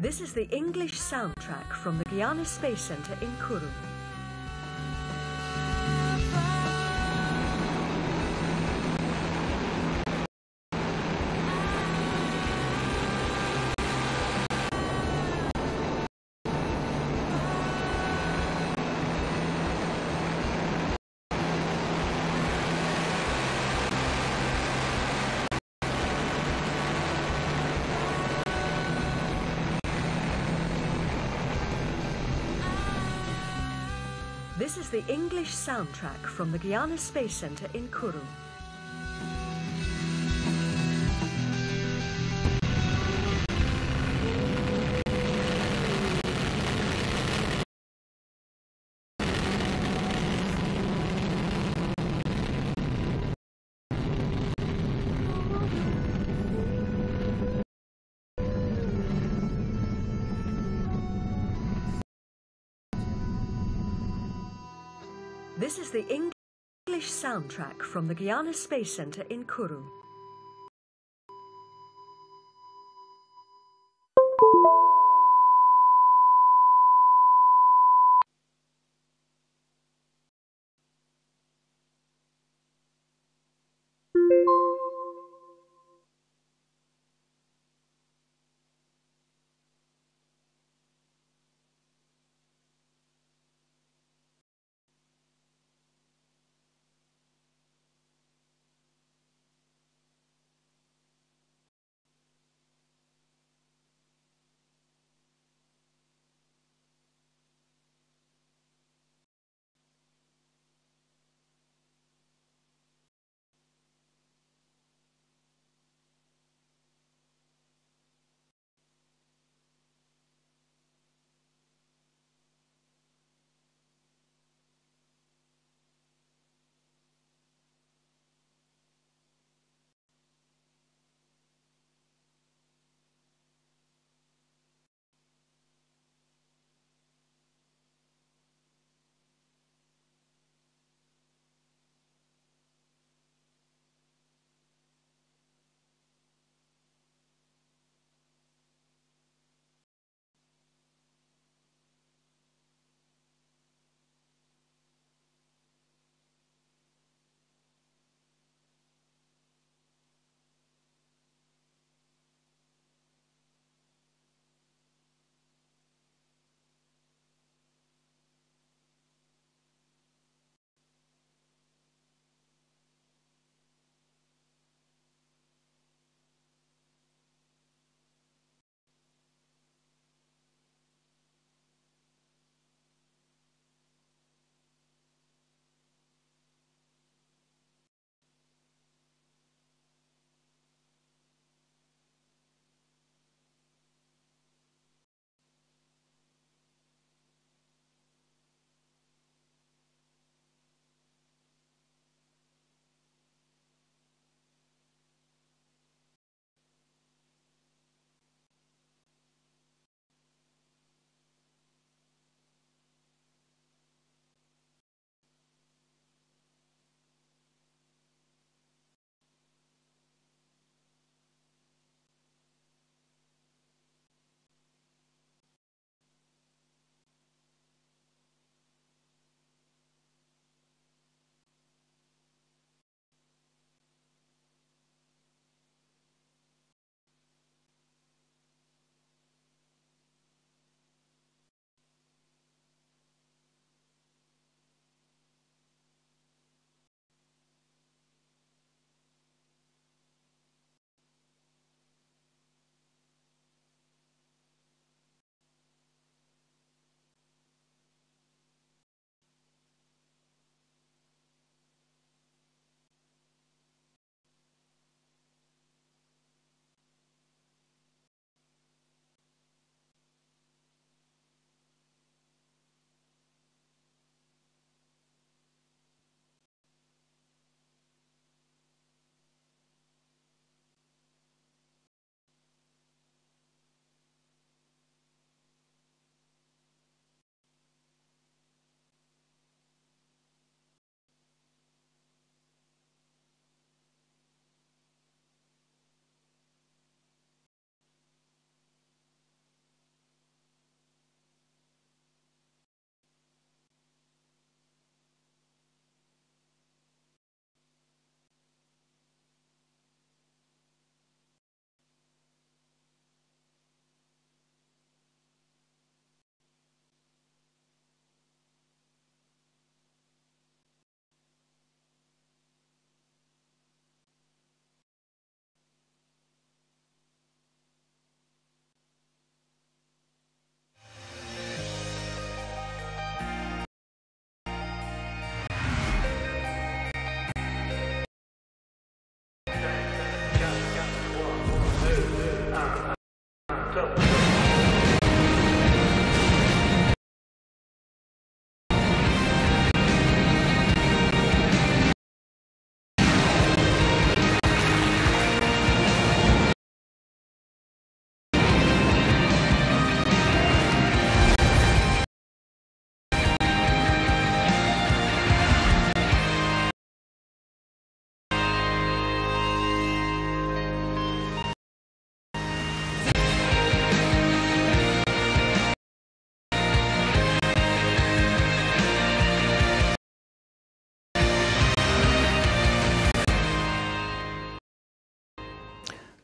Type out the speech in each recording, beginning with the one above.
This is the English soundtrack from the Guyana Space Center in Kourou. This is the English soundtrack from the Guyana Space Center in Kourou. This is the English soundtrack from the Guyana Space Center in Kourou.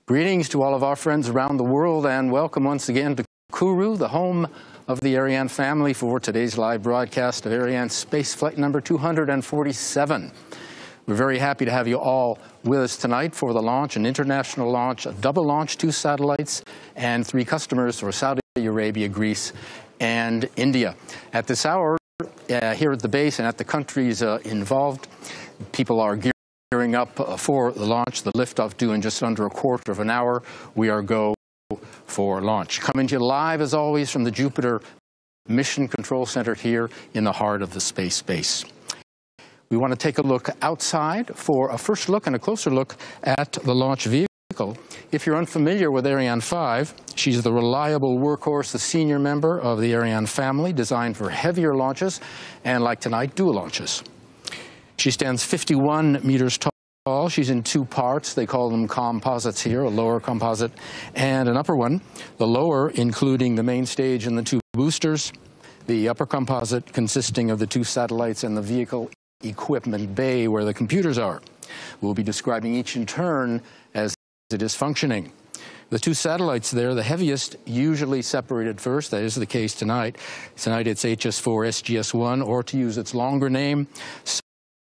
Greetings to all of our friends around the world, and welcome once again to Kourou, the home of the Ariane family, for today's live broadcast of ARIANESPACE flight number 247. We're very happy to have you all with us tonight for the launch, an international launch, a double launch, 2 satellites, and 3 customers for Saudi Arabia, Greece, and India. At this hour, here at the base and at the countries involved, people are gearing up for the launch, the liftoff due in just under a quarter of an hour. We are go for launch. Coming to you live, as always, from the Jupiter Mission Control Center here in the heart of the space base. We want to take a look outside for a first look and a closer look at the launch vehicle. If you're unfamiliar with Ariane 5, she's the reliable workhorse, the senior member of the Ariane family, designed for heavier launches and, like tonight, dual launches. She stands 51 meters tall. She's in 2 parts. They call them composites here, a lower composite and an upper one. The lower including the main stage and the 2 boosters. The upper composite consisting of the 2 satellites and the vehicle equipment bay where the computers are. We'll be describing each in turn as it is functioning. The 2 satellites there, the heaviest, usually separated first. That is the case tonight. Tonight it's HS4 SGS-1, or to use its longer name,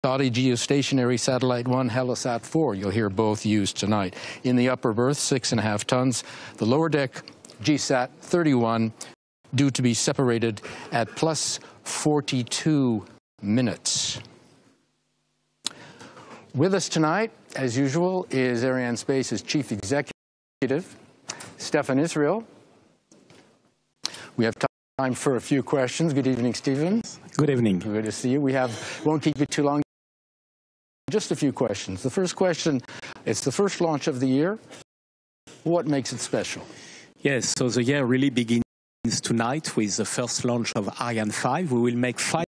Saudi Geostationary Satellite 1, Helisat 4. You'll hear both used tonight. In the upper berth, 6.5 tons. The lower deck, GSAT 31, due to be separated at plus 42 minutes. With us tonight, as usual, is ARIANESPACE's Chief Executive, Stefan Israel. We have time for a few questions. Good evening, Stephen. Good evening. Good to see you. Won't keep you too long. Just a few questions. The first question, it's the first launch of the year. What makes it special? Yes, so the year really begins tonight with the first launch of Ariane 5. We will make 5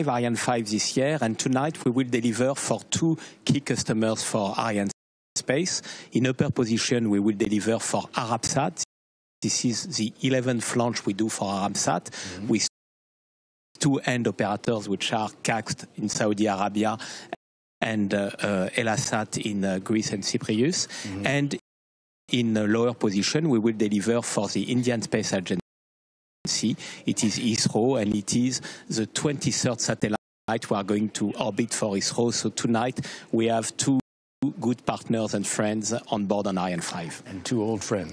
Ariane 5 this year, and tonight we will deliver for 2 key customers for ARIANESPACE. In upper position, we will deliver for Arabsat. This is the 11th launch we do for Arabsat, with 2 end operators, which are CACT in Saudi Arabia and Elasat in Greece and Cyprus. And in a lower position, we will deliver for the Indian Space Agency. It is ISRO, and it is the 23rd satellite we are going to orbit for ISRO. So tonight we have 2 good partners and friends on board on Ariane 5. And 2 old friends.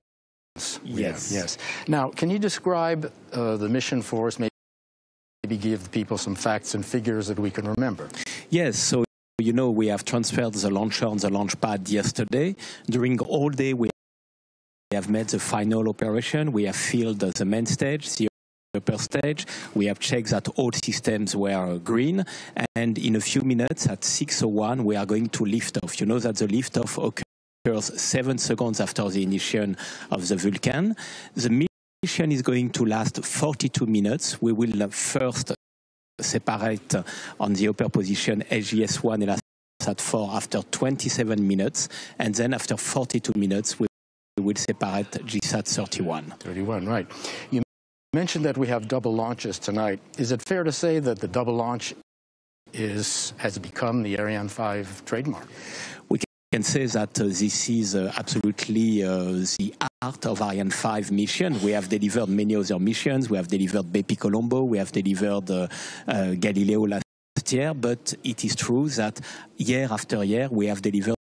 Yes. Yes. Now, can you describe the mission for us? Maybe give people some facts and figures that we can remember. Yes. So, you know, we have transferred the launcher on the launch pad yesterday. During all day, we have made the final operation. We have filled the main stage, the upper stage. We have checked that all systems were green. And in a few minutes, at 6:01, we are going to lift off. You know that the liftoff occurs 7 seconds after the initiation of the Vulcan. The mission is going to last 42 minutes. We will first separate on the upper position SGS-1 and Elasat 4 after 27 minutes, and then after 42 minutes we will separate GSAT 31. 31, right. You mentioned that we have double launches tonight. Is it fair to say that the double launch has become the Ariane 5 trademark? We can say that this is absolutely the art of Ariane 5 mission. We have delivered many other missions. We have delivered Bepi Colombo. We have delivered Galileo last year. But it is true that year after year we have delivered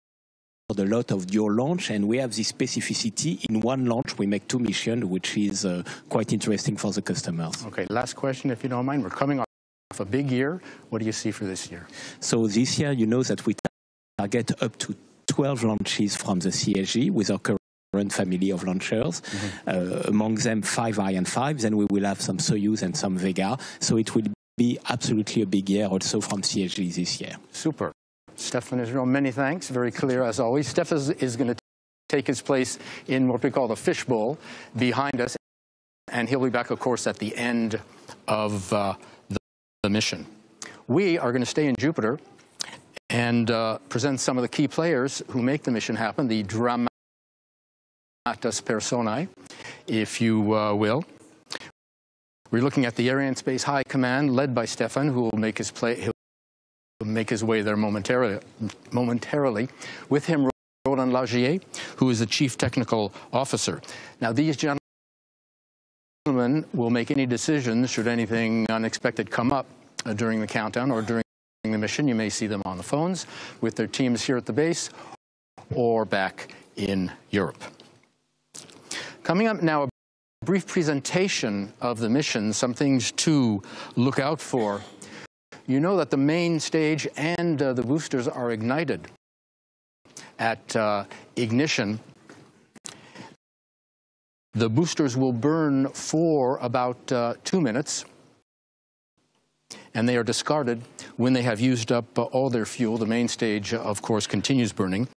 a lot of dual launch, and we have this specificity. In one launch we make 2 missions, which is quite interesting for the customers. Okay, last question, if you don't mind. We're coming off a big year. What do you see for this year? So this year, you know that we target up to 12 launches from the CSG with our current family of launchers. Among them, 5 Ariane 5s, and we will have some Soyuz and some Vega. So it will be absolutely a big year also from CSG this year. Super. Stefan Israel, many thanks. Very clear as always. Stefan is going to take his place in what we call the fishbowl behind us, and he'll be back, of course, at the end of the mission. We are going to stay in Jupiter and present some of the key players who make the mission happen, the dramatis personae, if you will. We're looking at the ARIANESPACE High Command, led by Stefan, who will make his way there momentarily. With him, Roland Lagier, who is the Chief Technical Officer. Now, these gentlemen will make any decisions should anything unexpected come up during the countdown or during the mission. You may see them on the phones with their teams here at the base or back in Europe. Coming up now, a brief presentation of the mission, some things to look out for. You know that the main stage and the boosters are ignited at ignition. The boosters will burn for about 2 minutes, and they are discarded when they have used up all their fuel. The main stage, of course, continues burning.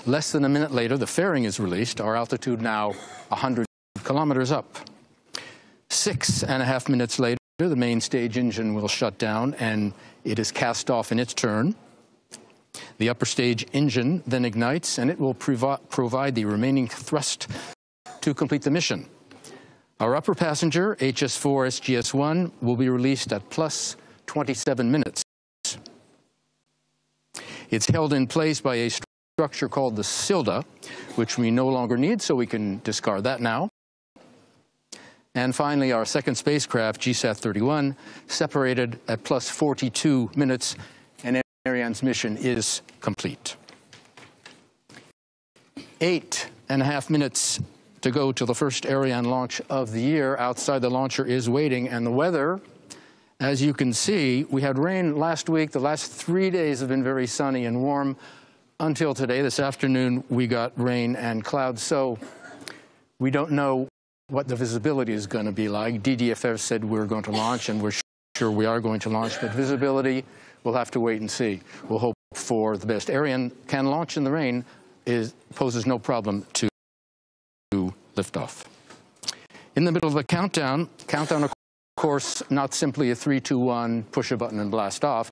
Less than a minute later, the fairing is released, our altitude now 100 kilometers up. 6.5 minutes later, the main stage engine will shut down, and it is cast off in its turn. The upper stage engine then ignites, and it will provide the remaining thrust to complete the mission. Our upper passenger, HS4 SGS-1, will be released at plus 27 minutes. It's held in place by a structure called the Silda, which we no longer need, so we can discard that now. And finally, our second spacecraft, GSAT-31, separated at plus 42 minutes, and Ariane's mission is complete. 8.5 minutes to go to the first Ariane launch of the year. Outside, the launcher is waiting, and the weather, as you can see, we had rain last week. The last 3 days have been very sunny and warm until today. This afternoon, we got rain and clouds, so we don't know what the visibility is going to be like. DDFF said we're going to launch, and we're sure we are going to launch, but visibility, we'll have to wait and see. We'll hope for the best. Ariane can launch in the rain, poses no problem to lift off. In the middle of the countdown, of course, not simply a 3, 2, 1, push a button and blast off.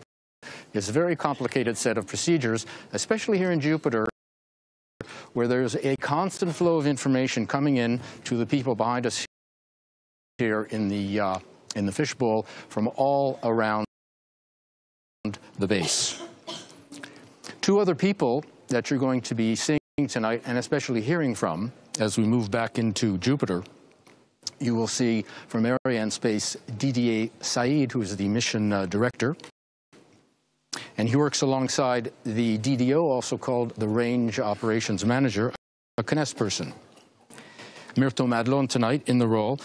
It's a very complicated set of procedures, especially here in Jupiter, where there's a constant flow of information coming in to the people behind us here in the fishbowl from all around the base. 2 other people that you're going to be seeing tonight, and especially hearing from as we move back into Jupiter. You will see from ARIANESPACE Didier Said, who is the mission director. And he works alongside the DDO, also called the Range Operations Manager, a CNES person. Myrto Madlon tonight in the role.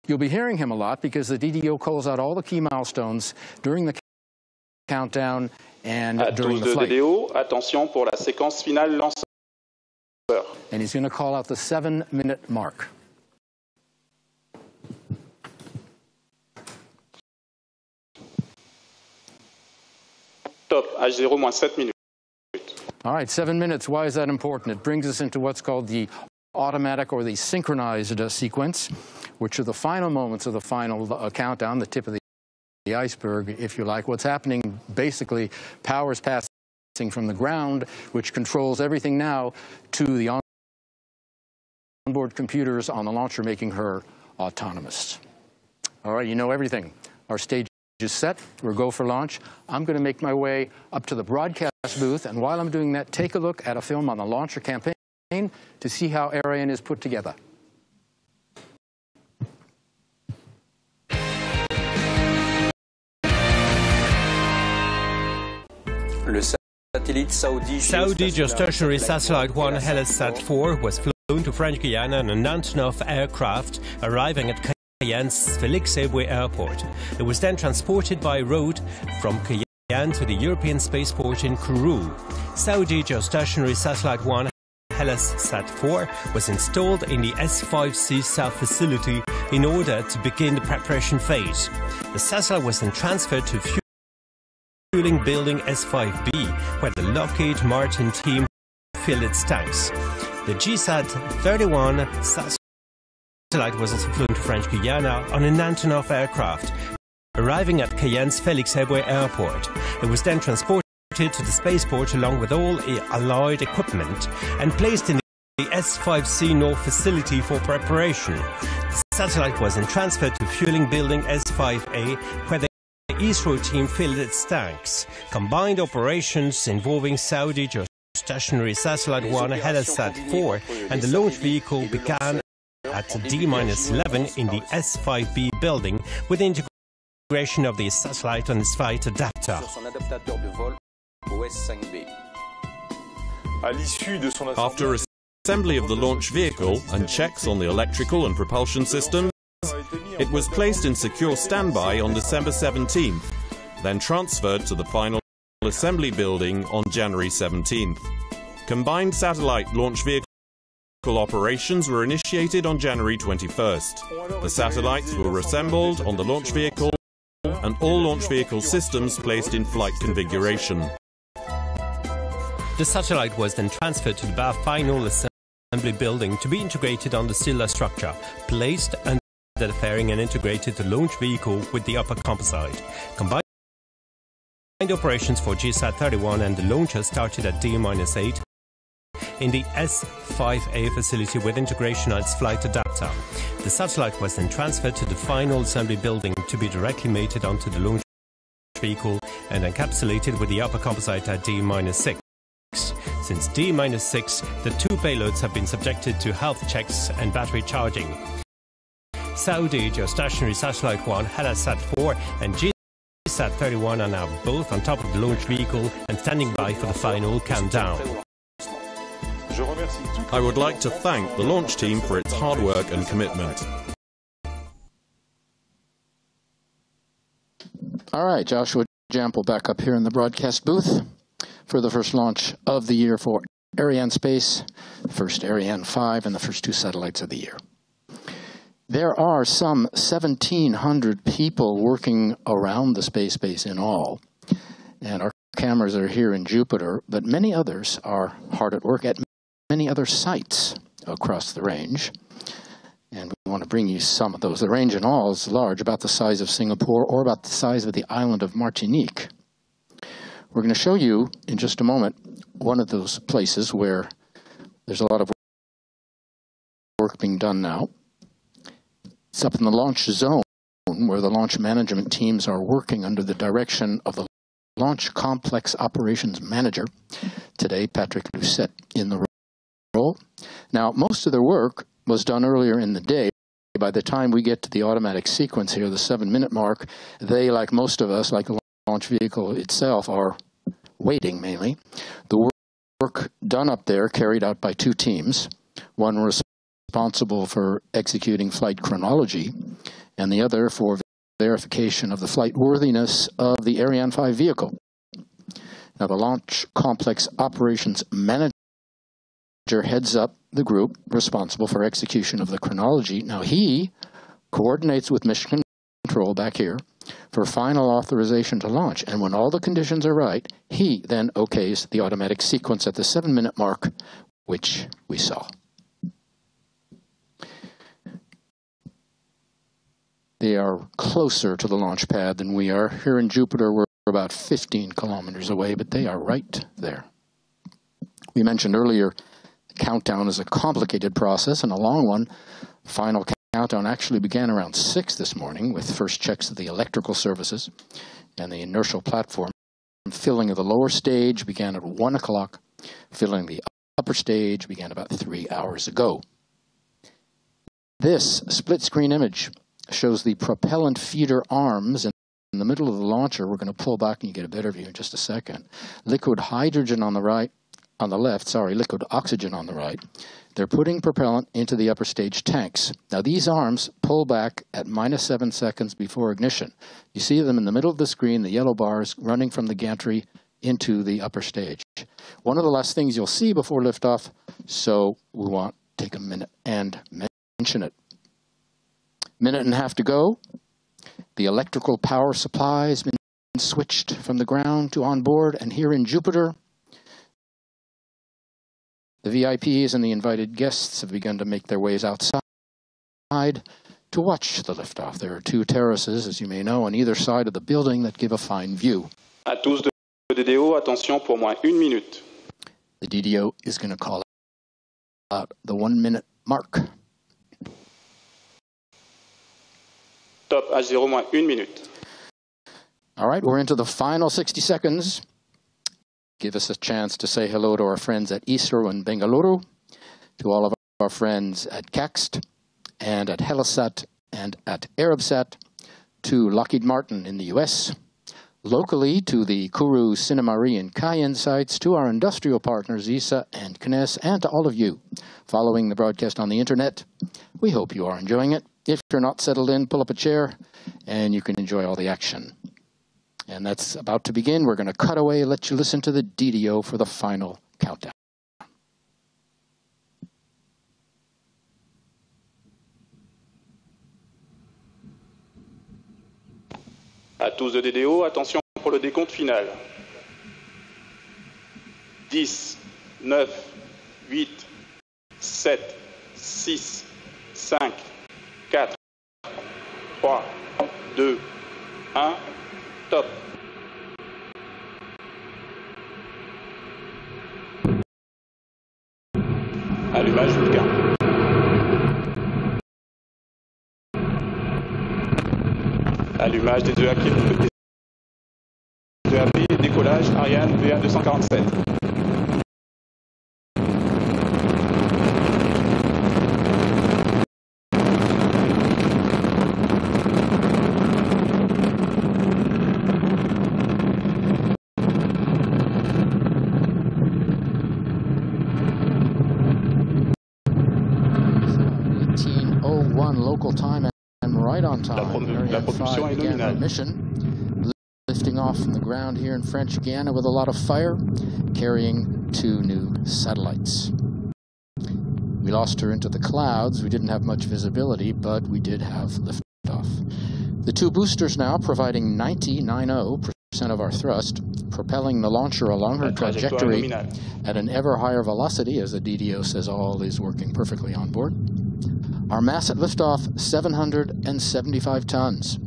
You'll be hearing him a lot because the DDO calls out all the key milestones during the countdown and during the flight. DDO, attention pour la séquence finale lanceur. And he's going to call out the 7-minute mark. Top, H0 moins 7 minutes. All right, 7 minutes. Why is that important? It brings us into what's called the automatic or the synchronized sequence, which are the final moments of the final countdown, the tip of the iceberg, if you like. What's happening, basically, power is passing from the ground, which controls everything now, to the onboard computers on the launcher, making her autonomous. All right, you know everything. Our stage is set. We'll go for launch. I'm going to make my way up to the broadcast booth, and while I'm doing that, take a look at a film on the launcher campaign to see how Ariane is put together. Saudi Geostationary Satellite 1 HeLSat 4 was flown to French Guiana on an Antonov aircraft, arriving at Cayenne's Félix Éboué Airport. It was then transported by road from Cayenne to the European spaceport in Kourou. Saudi Geostationary Satellite 1 HellasSat-4 was installed in the S5C South facility in order to begin the preparation phase. The satellite was then transferred to fueling building S5B, where the Lockheed Martin team filled its tanks. The GSAT-31 satellite was also flown to French Guiana on an Antonov aircraft, arriving at Cayenne's Félix-Éboué airport. It was then transported to the spaceport along with all allied equipment and placed in the S5C North facility for preparation. The satellite was then transferred to fueling building S5A, where the ISRO team filled its tanks. Combined operations involving Saudi Geostationary Satellite 1 HellasSat-4 and the launch vehicle began at D-11 in the S5B building with the integration of the satellite on its flight adapter. After assembly of the launch vehicle and checks on the electrical and propulsion systems, it was placed in secure standby on December 17th, then transferred to the final assembly building on January 17th. Combined satellite launch vehicle operations were initiated on January 21st. The satellites were assembled on the launch vehicle and all launch vehicle systems placed in flight configuration. The satellite was then transferred to the final assembly building to be integrated on the Scylla structure, placed under the fairing and integrated the launch vehicle with the upper composite. Combined operations for GSAT-31 and the launcher started at D-8 in the S5A facility with integration on its flight adapter. The satellite was then transferred to the final assembly building to be directly mated onto the launch vehicle and encapsulated with the upper composite at D-6. Since D-6, the two payloads have been subjected to health checks and battery charging. Saudi Geostationary Satellite 1 HellasSat-4 and GSAT-31 are now both on top of the launch vehicle and standing by for the final countdown. I would like to thank the launch team for its hard work and commitment. All right, Joshua Jampel back up here in the broadcast booth for the first launch of the year for ARIANESPACE, the first Ariane 5 and the first two satellites of the year. There are some 1,700 people working around the space base in all, and our cameras are here in Jupiter, but many others are hard at work at many other sites across the range. And we want to bring you some of those. The range in all is large, about the size of Singapore or about the size of the island of Martinique. We're going to show you in just a moment one of those places where there's a lot of work being done now. It's up in the launch zone where the launch management teams are working under the direction of the Launch Complex Operations Manager. Today, Patrick Lucette in the role. Now, most of their work was done earlier in the day. By the time we get to the automatic sequence here, the 7-minute mark, they, like most of us, like the launch vehicle itself, are waiting mainly. The work done up there carried out by two teams, one responsible for executing flight chronology and the other for verification of the flight worthiness of the Ariane 5 vehicle. Now, the Launch Complex Operations Manager heads up the group responsible for execution of the chronology. Now, he coordinates with Mission Control back here for final authorization to launch. And when all the conditions are right, he then okays the automatic sequence at the 7-minute mark, which we saw. They are closer to the launch pad than we are. Here in Jupiter, we're about 15 kilometers away, but they are right there. We mentioned earlier, the countdown is a complicated process and a long one. Final countdown actually began around 6 this morning with first checks of the electrical services and the inertial platform. Filling of the lower stage began at 1 o'clock. Filling the upper stage began about 3 hours ago. This split-screen image shows the propellant feeder arms in the middle of the launcher. We're going to pull back and you get a better view in just a second. Liquid hydrogen on the right, on the left, sorry, liquid oxygen on the right. They're putting propellant into the upper stage tanks. Now these arms pull back at -7 seconds before ignition. You see them in the middle of the screen, the yellow bars running from the gantry into the upper stage. One of the last things you'll see before liftoff, so we want to take a minute and mention it. Minute and a half to go. The electrical power supply has been switched from the ground to on board, and here in Jupiter, the VIPs and the invited guests have begun to make their ways outside to watch the liftoff. There are two terraces, as you may know, on either side of the building that give a fine view. À tous de DDO, attention pour moins 1 minute. The DDO is going to call out the 1 minute mark. Top, H0 moins 1 minute. All right, we're into the final 60 seconds. Give us a chance to say hello to our friends at ISRO in Bengaluru, to all of our friends at KAXT, and at Helisat, and at Arabsat, to Lockheed Martin in the US, locally to the Kourou, Sinnamary, and Cayenne sites, to our industrial partners ESA and CNES, and to all of you following the broadcast on the internet. We hope you are enjoying it. If you're not settled in, pull up a chair and you can enjoy all the action. And that's about to begin. We're going to cut away, let you listen to the DDO for the final countdown. À tous de DDO, attention pour le décompte final. 10, 9, 8, 7, 6, 5, 4, 3, 2, 1, top. Allumage Vulcain. Allumage des EAP, décollage Ariane VA 247. Local time and right on time. Ariane 5 began her mission, lifting off from the ground here in French Guiana with a lot of fire, carrying 2 new satellites. We lost her into the clouds. We didn't have much visibility, but we did have liftoff. The 2 boosters now providing 90% of our thrust, propelling the launcher along her trajectory at an ever higher velocity, as the DDO says all is working perfectly on board. Our mass at liftoff, 775 tons.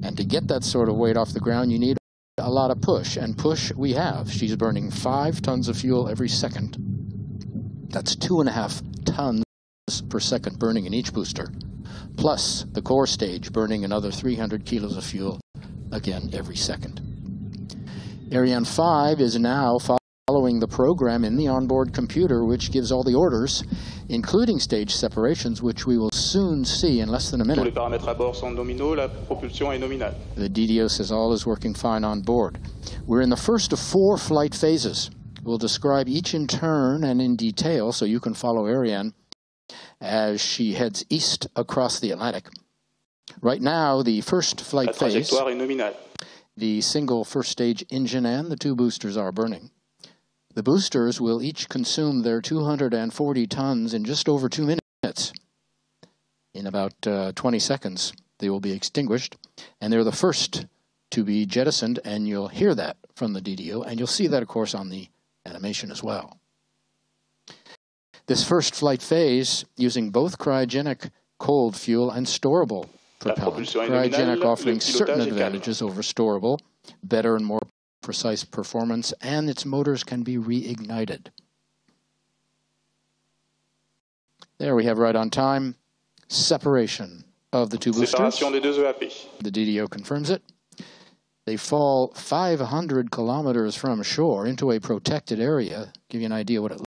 And to get that sort of weight off the ground, you need a lot of push, and push we have. She's burning 5 tons of fuel every second. That's 2.5 tons per second burning in each booster, plus the core stage burning another 300 kilos of fuel, again, every second. Ariane 5 is now following the program in the onboard computer, which gives all the orders, including stage separations, which we will soon see in less than a minute. Tous les paramètres à bord sont nominaux, la propulsion est nominale. The DDO says all is working fine on board. We're in the first of 4 flight phases. We'll describe each in turn and in detail so you can follow Ariane as she heads east across the Atlantic. Right now, the first flight phase, the single first stage engine and the 2 boosters are burning. The boosters will each consume their 240 tons in just over 2 minutes. In about 20 seconds, they will be extinguished, and they're the first to be jettisoned, and you'll hear that from the DDO, and you'll see that, of course, on the animation as well. This first flight phase, using both cryogenic cold fuel and storable propellant, cryogenic offering certain advantages over storable, better and more precise performance, and its motors can be reignited. There we have right on time separation of the 2 boosters. The DDO confirms it. They fall 500 kilometers from shore into a protected area. Give you an idea what it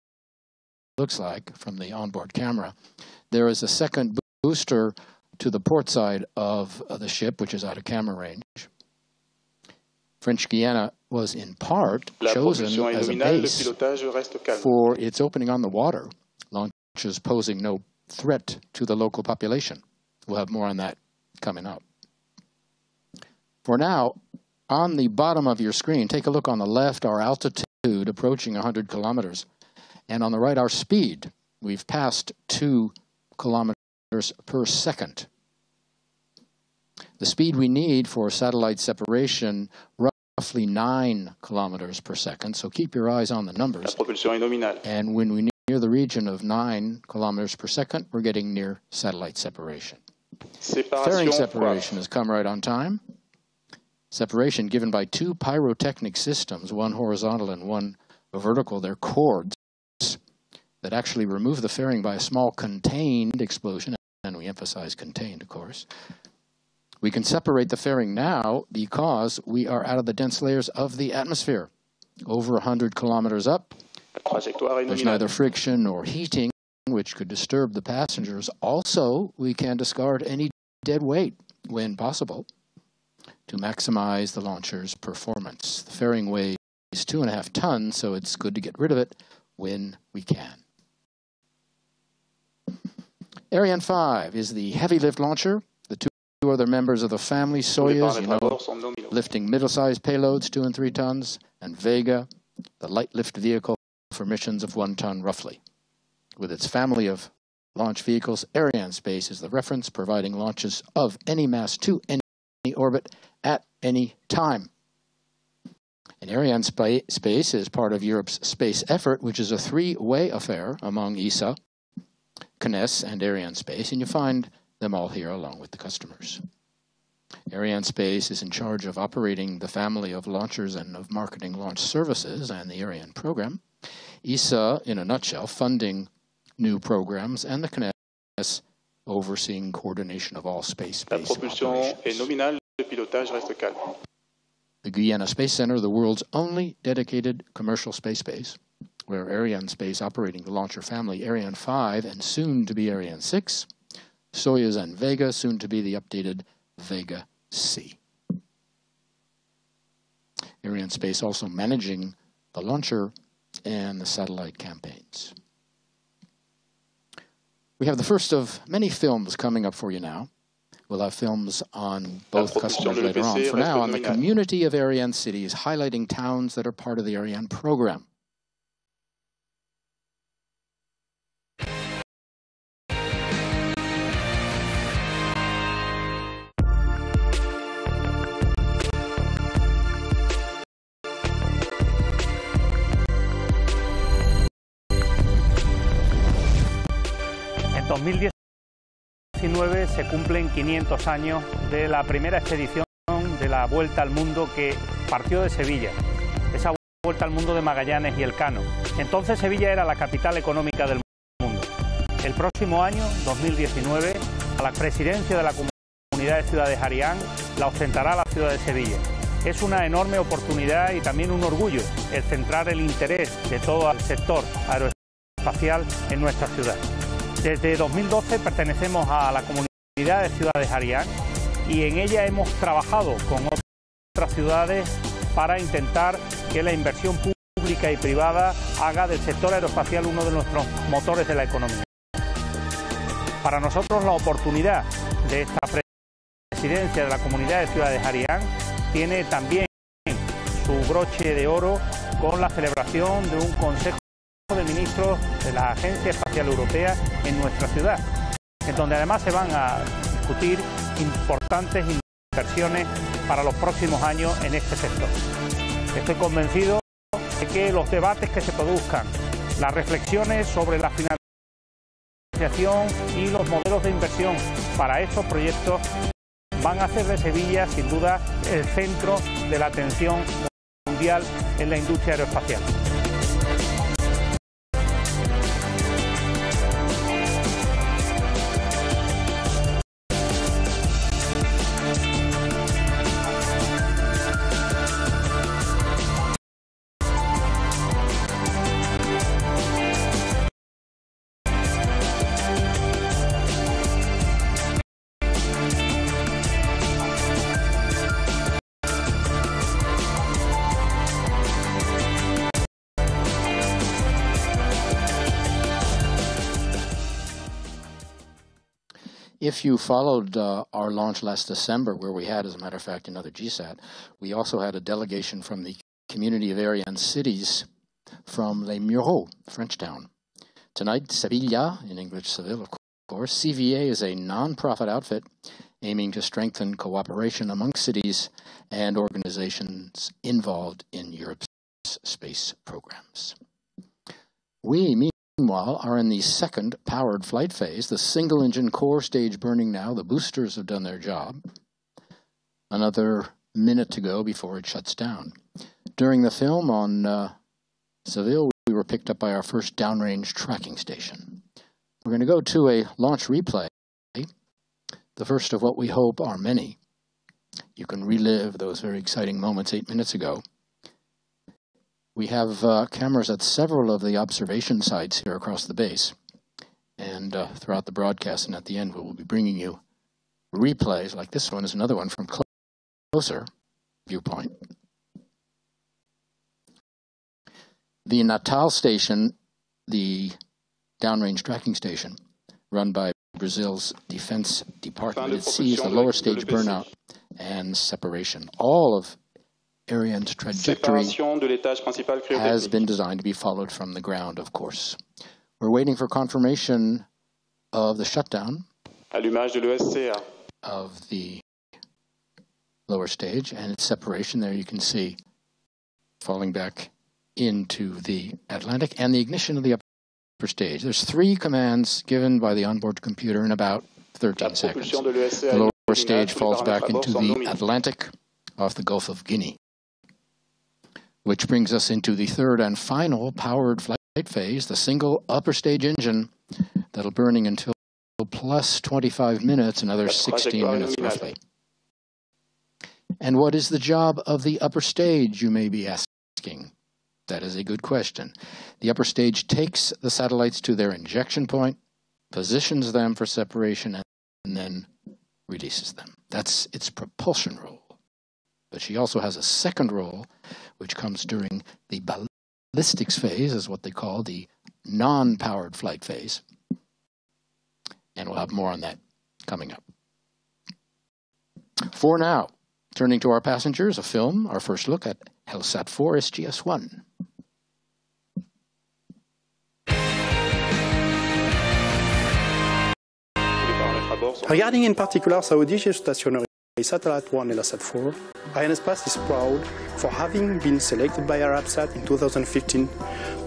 looks like from the onboard camera. There is a second booster to the port side of the ship, which is out of camera range. French Guiana was in part chosen as a base for its opening on the water, launches posing no threat to the local population. We'll have more on that coming up. For now, on the bottom of your screen, take a look on the left. Our altitude altitude approaching 100 kilometers. And on the right, our speed. We've passed 2 kilometers per second. The speed we need for satellite separation, roughly 9 kilometers per second. So keep your eyes on the numbers. La propulsion est nominale. And when we near the region of 9 kilometers per second, we're getting near satellite separation. Fairing separation has come right on time. Separation given by 2 pyrotechnic systems, one horizontal and one vertical. They're cords that actually remove the fairing by a small contained explosion, and we emphasize contained, of course. We can separate the fairing now because we are out of the dense layers of the atmosphere. Over 100 kilometers up, there's neither friction nor heating, which could disturb the passengers. Also, we can discard any dead weight when possible to maximize the launcher's performance. The fairing weighs 2.5 tons, so it's good to get rid of it when we can. Ariane 5 is the heavy lift launcher. The 2 other members of the family, Soyuz, lifting middle-sized payloads, 2 and 3 tons, and Vega, the light lift vehicle for missions of 1 ton roughly. With its family of launch vehicles, ARIANESPACE is the reference, providing launches of any mass to any orbit at any time. And ARIANESPACE is part of Europe's space effort, which is a 3-way affair among ESA, CNES, and ARIANESPACE, and you find them all here along with the customers. ARIANESPACE is in charge of operating the family of launchers and of marketing launch services and the Ariane program. ESA, in a nutshell, funding new programs, and the CNES overseeing coordination of all space-based operations. The GUIANA Space Center, the world's only dedicated commercial space base, where ARIANESPACE operating the launcher family Ariane 5 and soon to be Ariane 6, Soyuz and Vega, soon to be the updated Vega C. ARIANESPACE also managing the launcher and the satellite campaigns. We have the first of many films coming up for you now. We'll have films on both customers later on. For now, on the community of Ariane cities, highlighting towns that are part of the Ariane program. En 2019 se cumplen 500 años de la primera expedición de la Vuelta al Mundo que partió de Sevilla, esa Vuelta al Mundo de Magallanes y Elcano. Entonces Sevilla era la capital económica del mundo. El próximo año, 2019, a la presidencia de la Comunidad de Ciudades Ariane la ostentará la ciudad de Sevilla. Es una enorme oportunidad y también un orgullo el centrar el interés de todo el sector aeroespacial en nuestra ciudad. Desde 2012 pertenecemos a la Comunidad de Ciudades Ariane y en ella hemos trabajado con otras ciudades para intentar que la inversión pública y privada haga del sector aeroespacial uno de nuestros motores de la economía. Para nosotros la oportunidad de esta presidencia de la Comunidad de Ciudades Ariane tiene también su broche de oro con la celebración de un Consejo de Ministros de la Agencia Espacial Europea en nuestra ciudad, en donde además se van a discutir importantes inversiones para los próximos años en este sector. Estoy convencido de que los debates que se produzcan, las reflexiones sobre la financiación y los modelos de inversión para estos proyectos van a hacer de Sevilla, sin duda, el centro de la atención mundial en la industria aeroespacial. If you followed our launch last December, where we had, as a matter of fact, another GSAT, we also had a delegation from the community of Ariane cities from Les Mureaux, French town. Tonight, Sevilla, in English Seville, of course. CVA is a non-profit outfit aiming to strengthen cooperation among cities and organizations involved in Europe's space programs. We, meanwhile, are in the second powered flight phase, the single-engine core stage burning now. The boosters have done their job. Another minute to go before it shuts down. During the film on Seville, we were picked up by our first downrange tracking station. We're going to go to a launch replay, the first of what we hope are many. You can relive those very exciting moments 8 minutes ago. We have cameras at several of the observation sites here across the base, and throughout the broadcast, and at the end we will be bringing you replays, like this one is another one from closer viewpoint. The Natal station, the downrange tracking station, run by Brazil's Defense Department, it sees the lower stage burnout and separation. All of Ariane's trajectory has been designed to be followed from the ground, of course. We're waiting for confirmation of the shutdown of the lower stage and its separation. There you can see falling back into the Atlantic and the ignition of the upper stage. There's 3 commands given by the onboard computer in about 13 seconds. The lower stage falls back into the Atlantic off the Gulf of Guinea, which brings us into the third and final powered flight phase, the single upper stage engine that'll burning until plus 25 minutes, another 16 minutes roughly. And what is the job of the upper stage, you may be asking? That is a good question. The upper stage takes the satellites to their injection point, positions them for separation, and then releases them. That's its propulsion role. But she also has a second role, which comes during the ballistics phase, is what they call the non-powered flight phase. And we'll have more on that coming up. For now, turning to our passengers, a film, our first look at HELSAT 4 SGS-1. Regarding in particular Saudi Geostationary Satellite 1 HELSAT 4, ARIANESPACE is proud for having been selected by Arabsat in 2015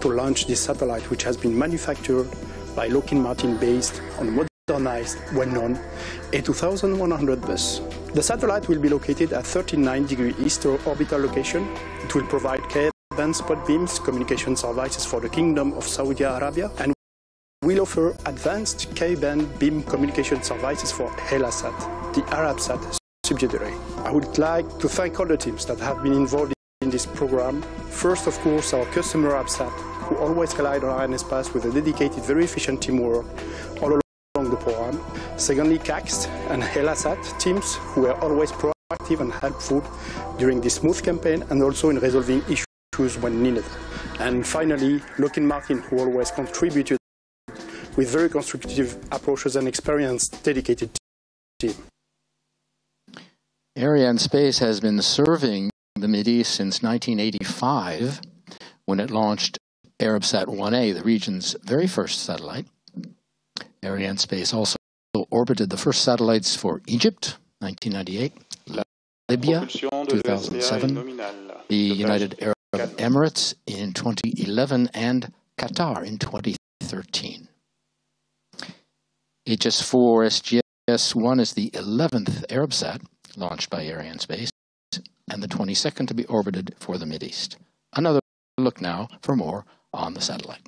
to launch this satellite, which has been manufactured by Lockheed Martin based on a modernized, well-known A2100 bus. The satellite will be located at 39° east orbital location. It will provide K-band spot beams communication services for the Kingdom of Saudi Arabia and will offer advanced K-band beam communication services for HELSAT, the Arabsat subsidiary. I would like to thank all the teams that have been involved in this program. First, of course, our customer Arabsat, who always relied on ARIANESPACE with a dedicated, very efficient teamwork all along the program. Secondly, CAXT and HELSAT teams, who were always proactive and helpful during this smooth campaign and also in resolving issues when needed. And finally, Lockheed Martin, who always contributed with very constructive approaches and experienced, dedicated team. ARIANESPACE has been serving the Mideast since 1985, when it launched Arabsat 1A, the region's very first satellite. ARIANESPACE also orbited the first satellites for Egypt, 1998, Libya, 2007, the United Arab Emirates in 2011, and Qatar in 2013. HS4 SGS-1 is the 11th Arabsat launched by ARIANESPACE and the 22nd to be orbited for the Mideast. Another look now for more on the satellite.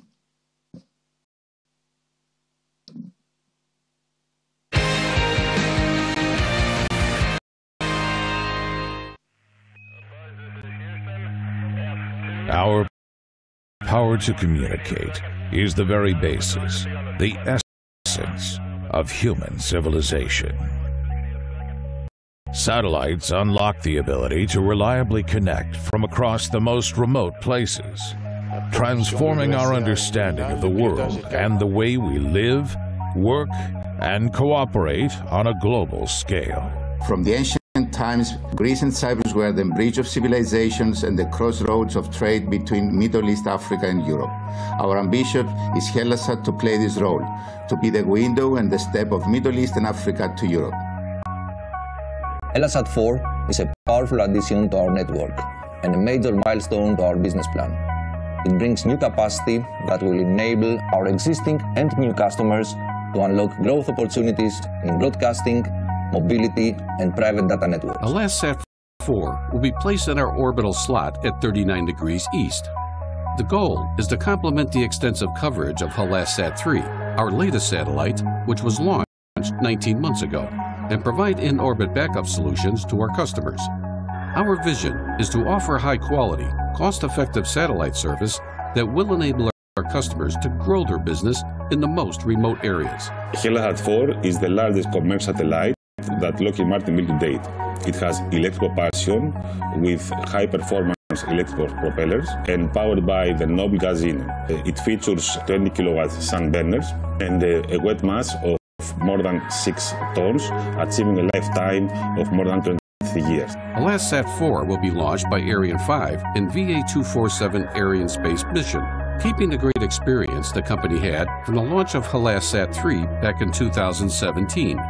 Our power to communicate is the very basis, the essence of human civilization. Satellites unlock the ability to reliably connect from across the most remote places, transforming our understanding of the world and the way we live, work, and cooperate on a global scale. From the ancient times, Greece and Cyprus were the bridge of civilizations and the crossroads of trade between Middle East, Africa, and Europe. Our ambition is HELASAT to play this role, to be the window and the step of Middle East and Africa to Europe. HELASAT 4 is a powerful addition to our network and a major milestone to our business plan. It brings new capacity that will enable our existing and new customers to unlock growth opportunities in broadcasting, mobility, and private data networks. HELASAT 4 will be placed in our orbital slot at 39 degrees east. The goal is to complement the extensive coverage of HELASAT 3, our latest satellite, which was launched 19 months ago, and provide in-orbit backup solutions to our customers. Our vision is to offer high-quality, cost-effective satellite service that will enable our customers to grow their business in the most remote areas. HELASAT 4 is the largest commercial satellite that Lockheed Martin built to date. It has electrical propulsion with high-performance electrical propellers and powered by the noble gas engine. It features 20 kilowatt sun burners and a weight mass of more than 6 tons, achieving a lifetime of more than 20 years. HELASAT 4 will be launched by Ariane 5 in VA247 ARIANESPACE mission, keeping the great experience the company had from the launch of HELASAT 3 back in 2017.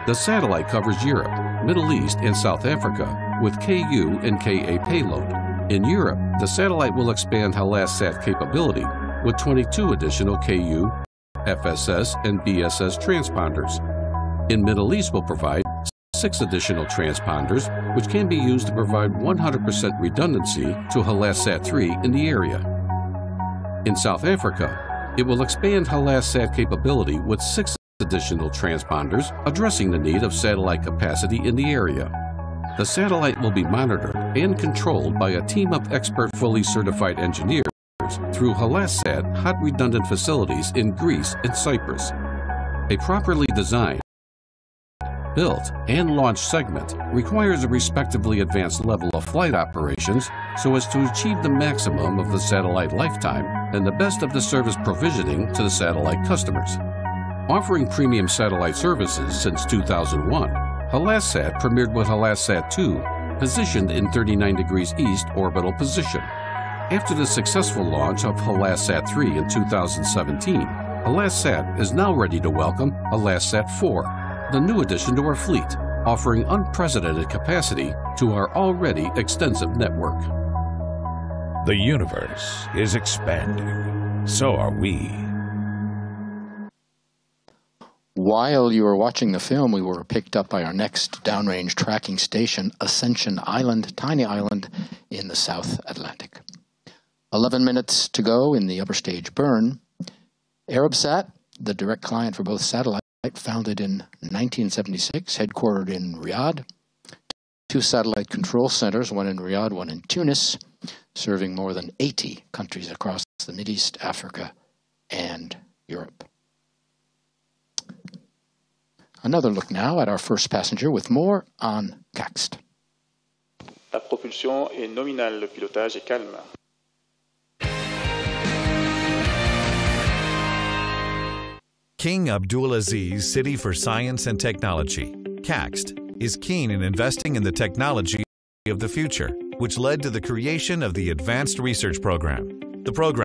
The satellite covers Europe, Middle East, and South Africa with KU and KA payload. In Europe, the satellite will expand HELASAT capability with 22 additional KU, FSS, and BSS transponders. In Middle East will provide 6 additional transponders, which can be used to provide 100% redundancy to HELASAT 3 in the area. In South Africa, it will expand HELASAT capability with 6 additional transponders, addressing the need of satellite capacity in the area. The satellite will be monitored and controlled by a team of expert fully certified engineers through HELASAT hot redundant facilities in Greece and Cyprus. A properly designed, built, and launched segment requires a respectively advanced level of flight operations so as to achieve the maximum of the satellite lifetime and the best of the service provisioning to the satellite customers. Offering premium satellite services since 2001, HELASAT premiered with HELASAT 2, positioned in 39 degrees east orbital position. After the successful launch of HELASAT 3 in 2017, HELASAT is now ready to welcome HELASAT 4, the new addition to our fleet, offering unprecedented capacity to our already extensive network. The universe is expanding. So are we. While you were watching the film, we were picked up by our next downrange tracking station, Ascension Island, tiny island in the South Atlantic. 11 minutes to go in the upper stage burn. Arabsat, the direct client for both satellites, founded in 1976, headquartered in Riyadh. 2 satellite control centers, one in Riyadh, one in Tunis, serving more than 80 countries across the Mideast, Africa, and Europe. Another look now at our first passenger with more on CAXT. La propulsion est nominale, le pilotage est calme. King Abdulaziz City for Science and Technology, CAXT, is keen in investing in the technology of the future, which led to the creation of the Advanced Research Program. The program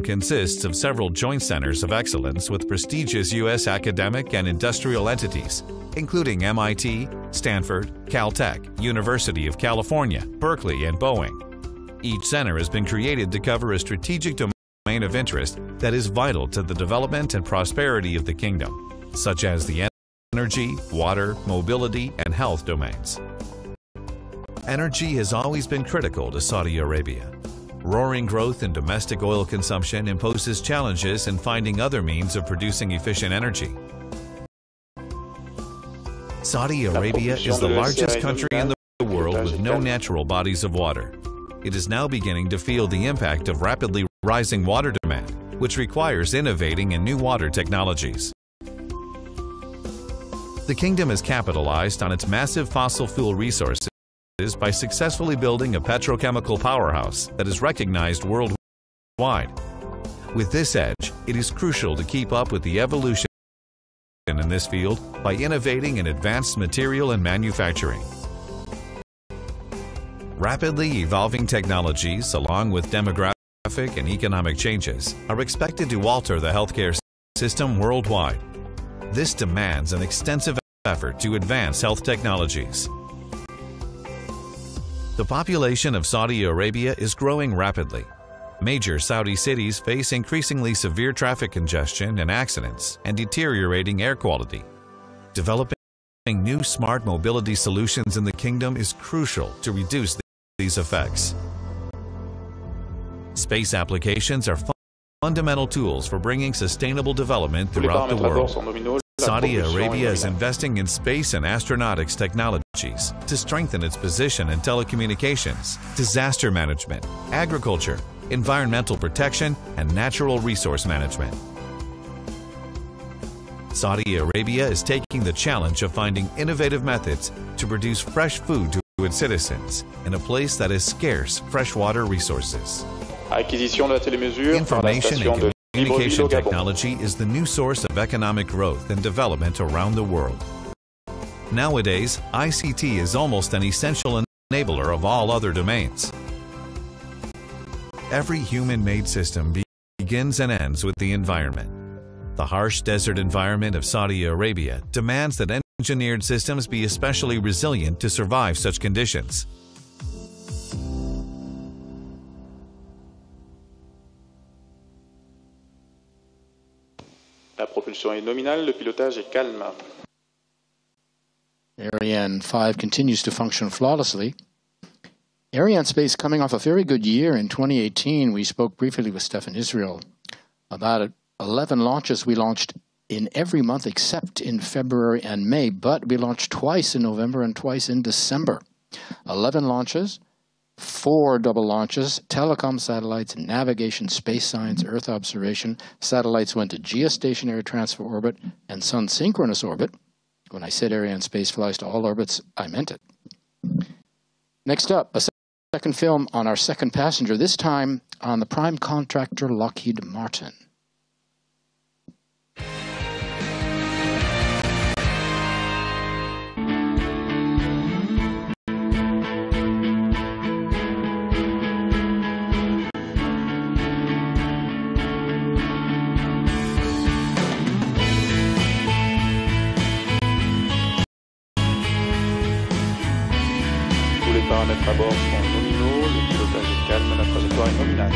consists of several joint centers of excellence with prestigious U.S. academic and industrial entities, including MIT, Stanford, Caltech, University of California, Berkeley, and Boeing. Each center has been created to cover a strategic domain of interest that is vital to the development and prosperity of the kingdom, such as the energy, water, mobility, and health domains. Energy has always been critical to Saudi Arabia. Roaring growth in domestic oil consumption imposes challenges in finding other means of producing efficient energy. Saudi Arabia is the largest country in the world with no natural bodies of water. It is now beginning to feel the impact of rapidly rising water demand, which requires innovating in new water technologies. The kingdom has capitalized on its massive fossil fuel resources by successfully building a petrochemical powerhouse that is recognized worldwide. With this edge, it is crucial to keep up with the evolution in this field by innovating in advanced material and manufacturing. Rapidly evolving technologies, along with demographic and economic changes, are expected to alter the healthcare system worldwide. This demands an extensive effort to advance health technologies. The population of Saudi Arabia is growing rapidly. Major Saudi cities face increasingly severe traffic congestion and accidents and deteriorating air quality. Developing new smart mobility solutions in the kingdom is crucial to reduce these effects. Space applications are fundamental tools for bringing sustainable development throughout the world. Saudi Arabia is investing in space and astronautics technologies to strengthen its position in telecommunications, disaster management, agriculture, environmental protection, and natural resource management. Saudi Arabia is taking the challenge of finding innovative methods to produce fresh food to its citizens in a place that has scarce freshwater resources. Information and communication technology is the new source of economic growth and development around the world. Nowadays, ICT is almost an essential enabler of all other domains. Every human-made system begins and ends with the environment. The harsh desert environment of Saudi Arabia demands that engineered systems be especially resilient to survive such conditions. La propulsion est nominale, le pilotage est calme. Ariane 5 continues to function flawlessly. ARIANESPACE coming off a very good year in 2018. We spoke briefly with Stefan Israel about 11 launches. We launched in every month except in February and May, but we launched twice in November and twice in December. 11 launches, 4 double launches, telecom satellites, navigation, space science, Earth observation. Satellites went to geostationary transfer orbit and sun synchronous orbit. When I said ARIANESPACE flies to all orbits, I meant it. Next up, a second film on our second passenger, this time on the prime contractor Lockheed Martin. Les paramètres à bord sont nominaux, le pilotage est calme, la trajectoire est nominale.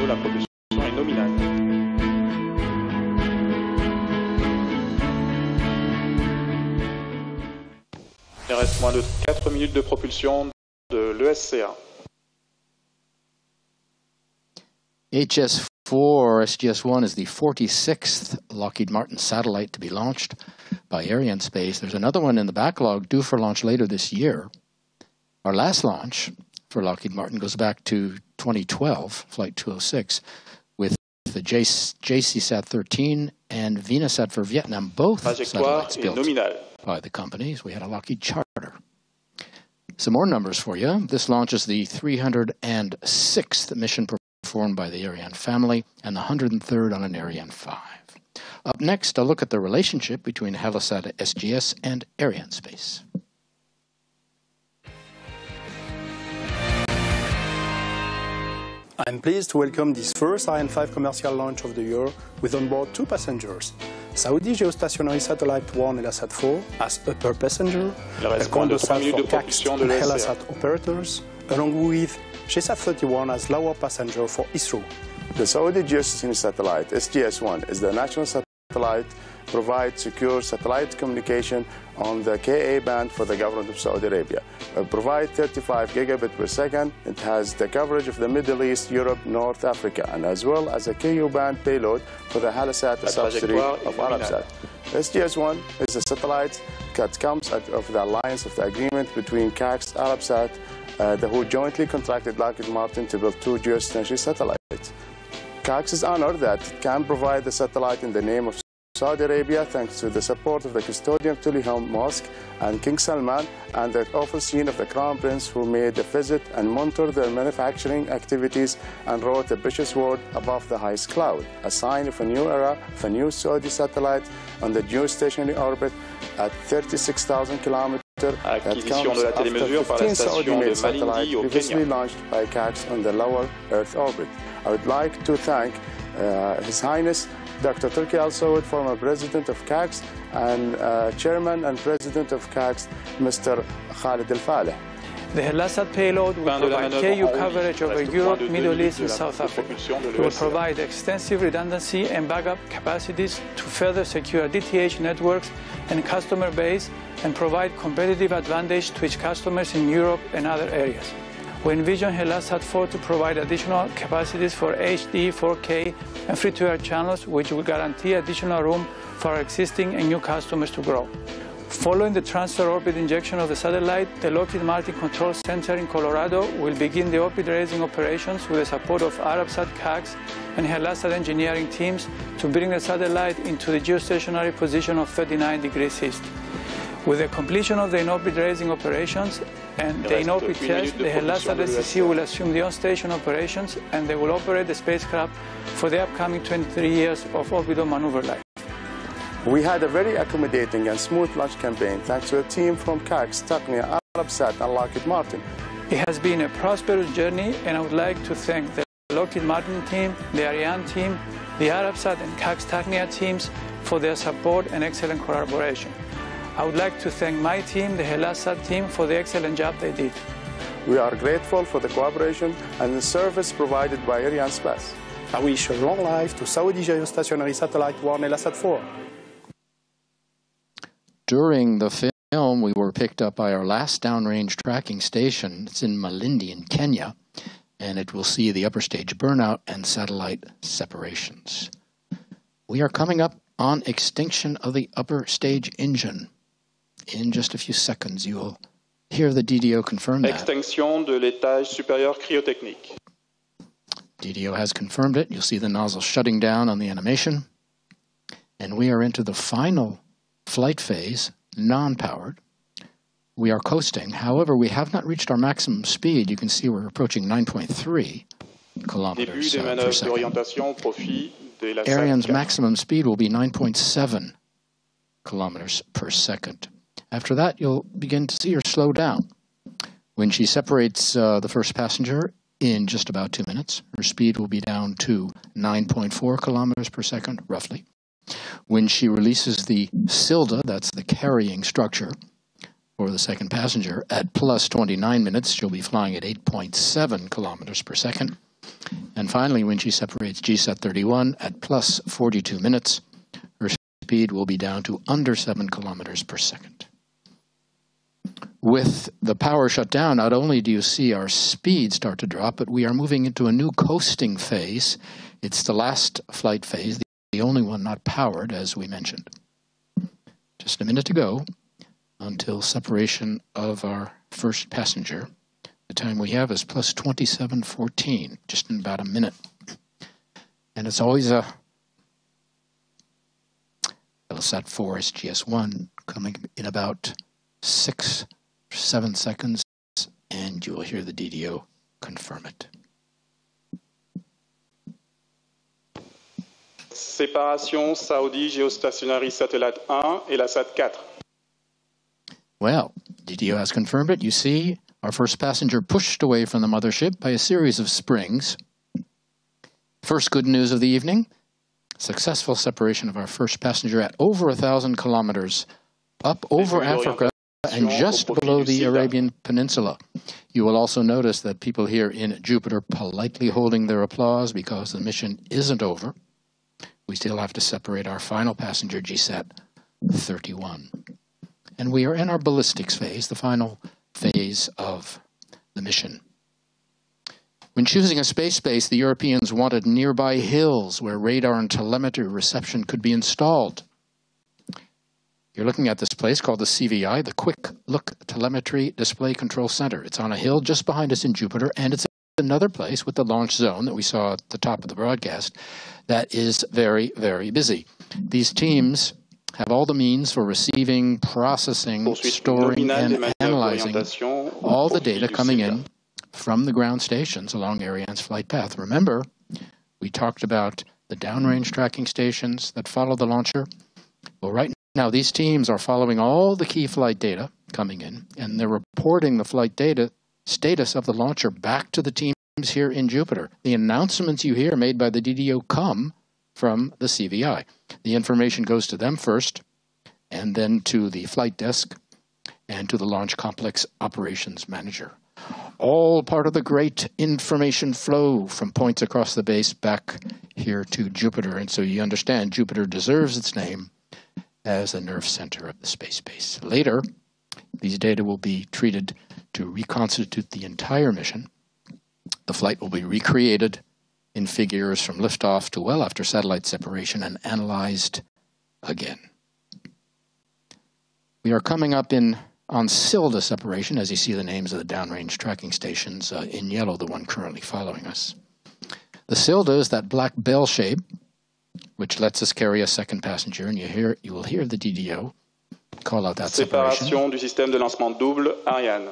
La propulsion est nominale. Il reste moins de 4 minutes de propulsion de l'ESCA. HS-4 SGS-1 is the 46th Lockheed Martin satellite to be launched by ARIANESPACE. There's another one in the backlog due for launch later this year. Our last launch for Lockheed Martin goes back to 2012, Flight 206, with the JCSat 13 and Venusat for Vietnam, both satellites built by the companies. We had a Lockheed charter. Some more numbers for you. This launch is the 306th mission performed by the Ariane family and the 103rd on an Ariane 5. Up next, a look at the relationship between Hellasat SGS and ARIANESPACE. I'm pleased to welcome this first Ariane 5 commercial launch of the year with on board 2 passengers. Saudi Geostationary Satellite 1 et la Sat 4 as upper passenger, a conductor for CACST and HELASAT operators, along with GSAT 31 as lower passenger for ISRO. The Saudi Geostationary Satellite, SGS-1, is the national satellite provides secure satellite communication on the Ka band for the government of Saudi Arabia. It provides 35 gigabit per second. It has the coverage of the Middle East, Europe, North Africa, and as well as a Ku band payload for the HELASAT subsidiary of Arabsat. SGS-1 is a satellite that comes out of the alliance of the agreement between CACST, Arabsat, who jointly contracted Lockheed Martin to build 2 geostationary satellites. CACST is honored that it can provide the satellite in the name of Saudi Arabia thanks to the support of the custodian of Tuliham Mosque and King Salman and the overseeing of the Crown Prince, who made the visit and monitored their manufacturing activities and wrote a precious word above the highest cloud, a sign of a new era of a new Saudi satellite on the geostationary orbit at 36,000 kilometers. Acquisition de la télémesure par la station de Malindi au previously Kenya. launched by CACST on the lower Earth orbit. I would like to thank His Highness Dr. Turki Al Saud, former president of CACST, and chairman and president of CACST, Mr. Khalid Al Faleh. The HELASAT payload will provide KU coverage over Europe, Middle East and South Africa. It will provide extensive redundancy and backup capacities to further secure DTH networks and customer base and provide competitive advantage to its customers in Europe and other areas. We envision HELASAT 4 to provide additional capacities for HD, 4K and free-to-air channels, which will guarantee additional room for our existing and new customers to grow. Following the transfer orbit injection of the satellite, the Lockheed Martin Control Center in Colorado will begin the orbit raising operations with the support of Arabsat, CACST and HELASAT engineering teams to bring the satellite into the geostationary position of 39 degrees east. With the completion of the in-orbit raising operations and the in-orbit test, the HELASAT SCC will assume the on-station operations and they will operate the spacecraft for the upcoming 23 years of orbital maneuver life. We had a very accommodating and smooth launch campaign thanks to a team from CACST, Technia, Arabsat and Lockheed Martin. It has been a prosperous journey and I would like to thank the Lockheed Martin team, the Ariane team, the Arabsat and CACST Technia teams for their support and excellent collaboration. I would like to thank my team, the HELASAT team, for the excellent job they did. We are grateful for the cooperation and the service provided by ARIANESPACE. I wish a long life to Saudi Geostationary Satellite 1 et la Sat 4. During the film, we were picked up by our last downrange tracking station. It's in Malindi in Kenya, and it will see the upper stage burnout and satellite separations. We are coming up on extinction of the upper stage engine. In just a few seconds, you will hear the DDO confirm that. Extinction de l'étage supérieur cryotechnique. DDO has confirmed it. You'll see the nozzle shutting down on the animation. And we are into the final flight phase, non-powered. We are coasting. However, we have not reached our maximum speed. You can see we're approaching 9.3 kilometers per second. Ariane's maximum speed will be 9.7 kilometers per second. After that, you'll begin to see her slow down. When she separates the first passenger in just about 2 minutes, her speed will be down to 9.4 kilometers per second, roughly. When she releases the Silda, that's the carrying structure for the second passenger, at plus 29 minutes, she'll be flying at 8.7 kilometers per second. And finally, when she separates GSAT 31 at plus 42 minutes, her speed will be down to under 7 kilometers per second. With the power shut down, not only do you see our speed start to drop, but we are moving into a new coasting phase. It's the last flight phase, the only one not powered, as we mentioned. Just a minute to go until separation of our first passenger. The time we have is plus 27:14, just in about a minute. And it's always a HELASAT 4 SGS-1 coming in about 6 or 7 seconds, and you will hear the DDO confirm it. Séparation Saudi Geostationary Satellite 1 et la Sat 4. Well, DDO has confirmed it. You see our first passenger pushed away from the mothership by a series of springs. First good news of the evening, Successful separation of our first passenger at over 1,000 kilometers up over Africa and just below the Arabian Peninsula. You will also notice that people here in Jupiter politely holding their applause because the mission isn't over. We still have to separate our final passenger, GSAT 31. And we are in our ballistics phase, the final phase of the mission. When choosing a space base, the Europeans wanted nearby hills where radar and telemetry reception could be installed. You're looking at this place called the CVI, the Quick Look Telemetry Display Control Center. It's on a hill just behind us in Jupiter, and it's another place with the launch zone that we saw at the top of the broadcast that is very, very busy. These teams have all the means for receiving, processing, storing, and analyzing all the data coming in from the ground stations along Ariane's flight path. Remember, we talked about the downrange tracking stations that follow the launcher. Well, right now, these teams are following all the key flight data coming in, and they're reporting the flight data status of the launcher back to the teams here in Jupiter. The announcements you hear made by the DDO come from the CVI. The information goes to them first, and then to the flight desk, and to the Launch Complex Operations Manager. All part of the great information flow from points across the base back here to Jupiter. And so you understand Jupiter deserves its name as the nerve center of the space base. Later, these data will be treated to reconstitute the entire mission. The flight will be recreated in figures from liftoff to well after satellite separation and analyzed again. We are coming up on SILDA separation, as you see the names of the downrange tracking stations in yellow, the one currently following us. The SILDA is that black bell shape, which lets us carry a second passenger, and you will hear the DDO call out that separation. Séparation du système de lancement double Ariane.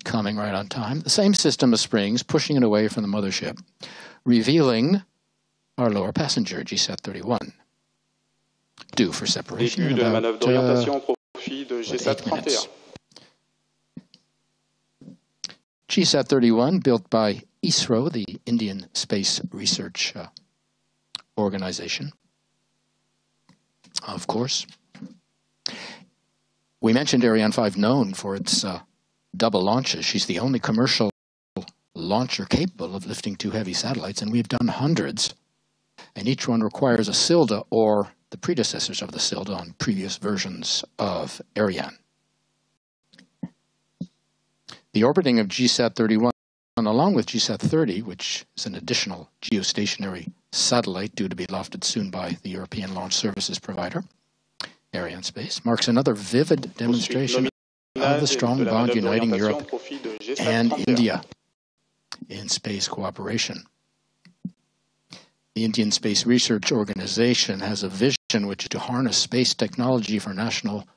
Coming right on time. The same system of springs pushing it away from the mothership, revealing our lower passenger, GSAT 31, due for separation in about 8 minutes. GSAT 31, built by ISRO, the Indian Space Research Organization, of course. We mentioned Ariane 5, known for its double launches. She's the only commercial launcher capable of lifting 2 heavy satellites, and we've done hundreds. And each one requires a SILDA or the predecessors of the SILDA on previous versions of Ariane. The orbiting of GSAT 31, along with GSAT 30, which is an additional geostationary satellite due to be lofted soon by the European launch services provider, ARIANESPACE, marks another vivid demonstration of the strong bond uniting Europe and India in space cooperation. The Indian Space Research Organization has a vision which is to harness space technology for national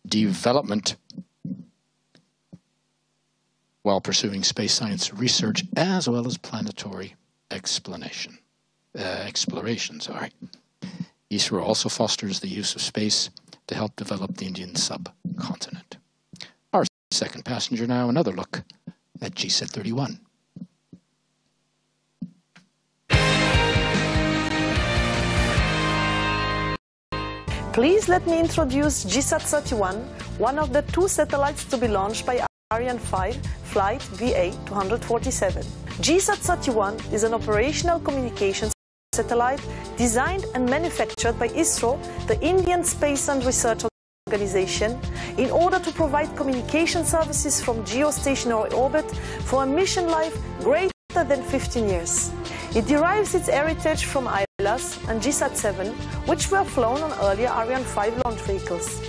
development while pursuing space science research as well as planetary exploration. ISRO also fosters the use of space to help develop the Indian subcontinent. Our second passenger now, another look at GSAT 31. Please let me introduce GSAT 31, one of the 2 satellites to be launched by Ariane 5 flight VA247. GSAT 31 is an operational communications satellite designed and manufactured by ISRO, the Indian Space and Research Organization, in order to provide communication services from Geostationary Orbit for a mission life greater than 15 years. It derives its heritage from ILAS and GSAT 7, which were flown on earlier Ariane 5 launch vehicles.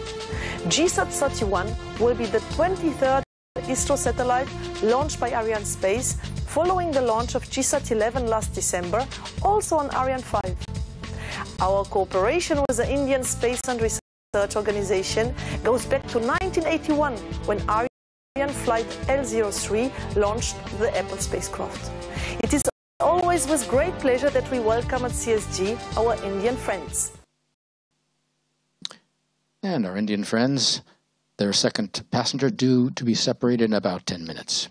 GSAT 31 will be the 23rd ISRO satellite launched by ARIANESPACE, following the launch of GSAT 11 last December, also on Ariane 5. Our cooperation with the Indian Space and Research Organization goes back to 1981, when Ariane Flight L03 launched the Apple spacecraft. It is always with great pleasure that we welcome at CSG our Indian friends. And our Indian friends, their second passenger due to be separated in about 10 minutes.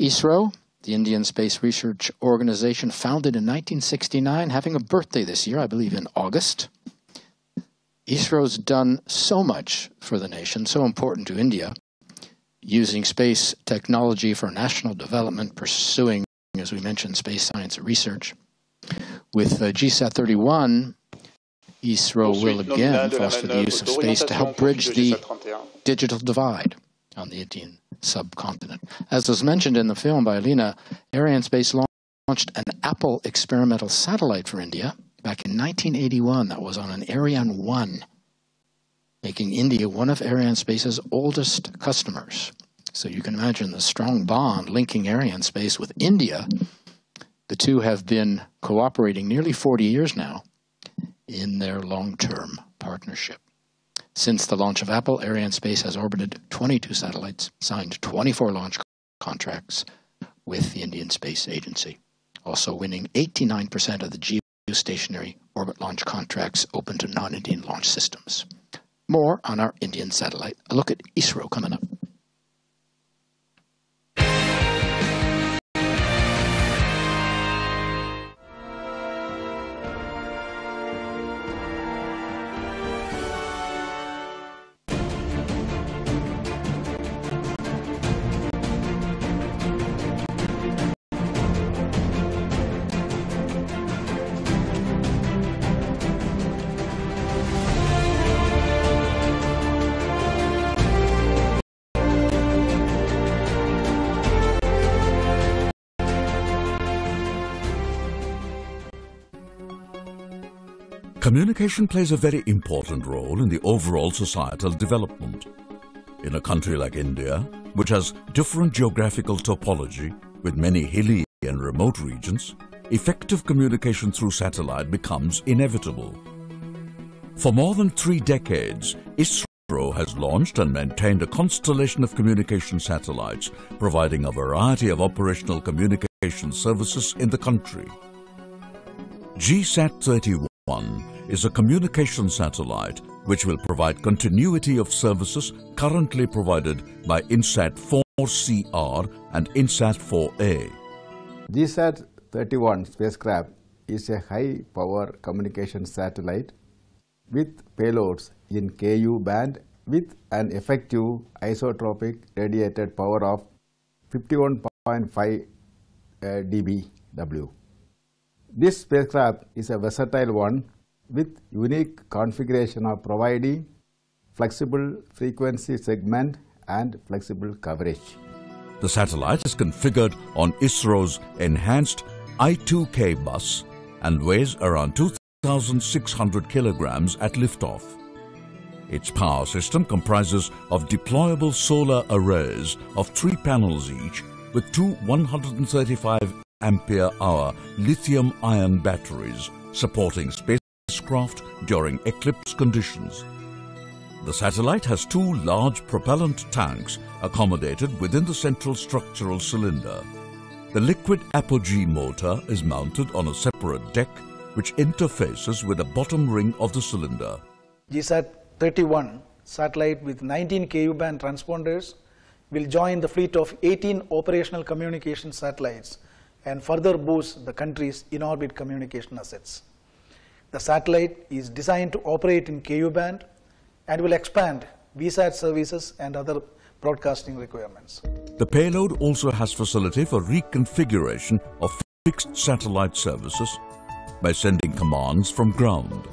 ISRO, the Indian Space Research Organization, founded in 1969, having a birthday this year, I believe in August. ISRO's done so much for the nation, so important to India, using space technology for national development, pursuing, as we mentioned, space science research. With GSAT 31, ISRO will again foster the use of space to help bridge the digital divide on the Indian subcontinent. As was mentioned in the film by Alina, ARIANESPACE launched an Apple experimental satellite for India back in 1981. That was on an Ariane 1, making India one of ARIANESPACE's oldest customers. So you can imagine the strong bond linking ARIANESPACE with India. The two have been cooperating nearly 40 years now in their long-term partnership. Since the launch of Apple, ARIANESPACE has orbited 22 satellites, signed 24 launch contracts with the Indian Space Agency, also winning 89% of the Geostationary Orbit launch contracts open to non-Indian launch systems. More on our Indian satellite. A look at ISRO coming up. Communication plays a very important role in the overall societal development. In a country like India, which has different geographical topology with many hilly and remote regions, effective communication through satellite becomes inevitable. For more than 3 decades, ISRO has launched and maintained a constellation of communication satellites, providing a variety of operational communication services in the country. GSAT 31 is a communication satellite which will provide continuity of services currently provided by INSAT 4CR and INSAT 4A. GSAT 31 spacecraft is a high-power communication satellite with payloads in Ku band with an effective isotropic radiated power of 51.5 dBW. This spacecraft is a versatile one with unique configuration of providing flexible frequency segment and flexible coverage. The satellite is configured on ISRO's enhanced I2K bus and weighs around 2,600 kilograms at liftoff. Its power system comprises of deployable solar arrays of 3 panels each with 2 135 ampere-hour lithium-ion batteries supporting spacecraft during eclipse conditions. The satellite has 2 large propellant tanks accommodated within the central structural cylinder. The liquid apogee motor is mounted on a separate deck which interfaces with the bottom ring of the cylinder. GSAT 31 satellite with 19 Ku band transponders will join the fleet of 18 operational communication satellites and further boost the country's in-orbit communication assets. The satellite is designed to operate in Ku band and will expand VSAT services and other broadcasting requirements. The payload also has facility for reconfiguration of fixed satellite services by sending commands from ground.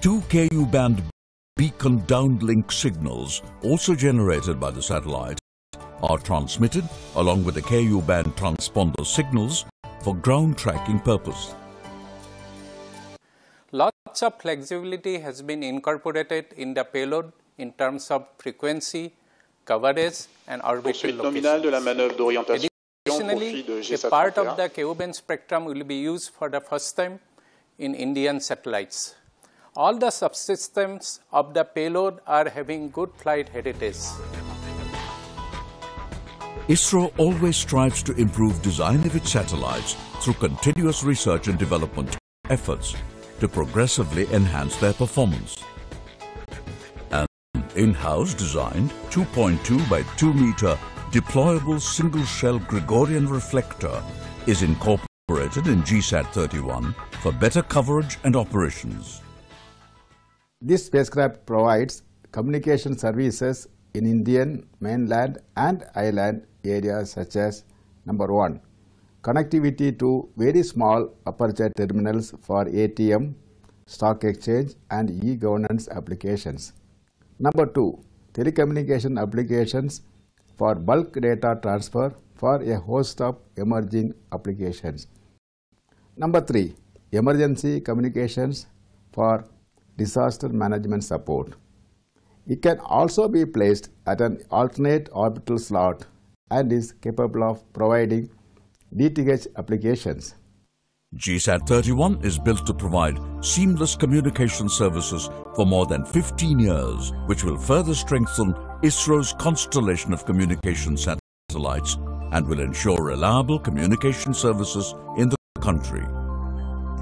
2 Ku band beacon downlink signals, also generated by the satellite, are transmitted along with the Ku band transponder signals for ground tracking purpose. Lots of flexibility has been incorporated in the payload in terms of frequency, coverage and orbital location. Additionally, a part of the Ku band spectrum will be used for the first time in Indian satellites. All the subsystems of the payload are having good flight heritage. ISRO always strives to improve design of its satellites through continuous research and development efforts to progressively enhance their performance. An in-house designed 2.2 by 2 meter deployable single-shell Gregorian reflector is incorporated in GSAT-31 for better coverage and operations. This spacecraft provides communication services in Indian mainland and island areas such as number 1, connectivity to very small aperture terminals for ATM, stock exchange and e-governance applications. Number 2, telecommunication applications for bulk data transfer for a host of emerging applications. Number 3, emergency communications for disaster management support. It can also be placed at an alternate orbital slot and is capable of providing DTH applications. GSAT-31 is built to provide seamless communication services for more than 15 years, which will further strengthen ISRO's constellation of communication satellites and will ensure reliable communication services in the country.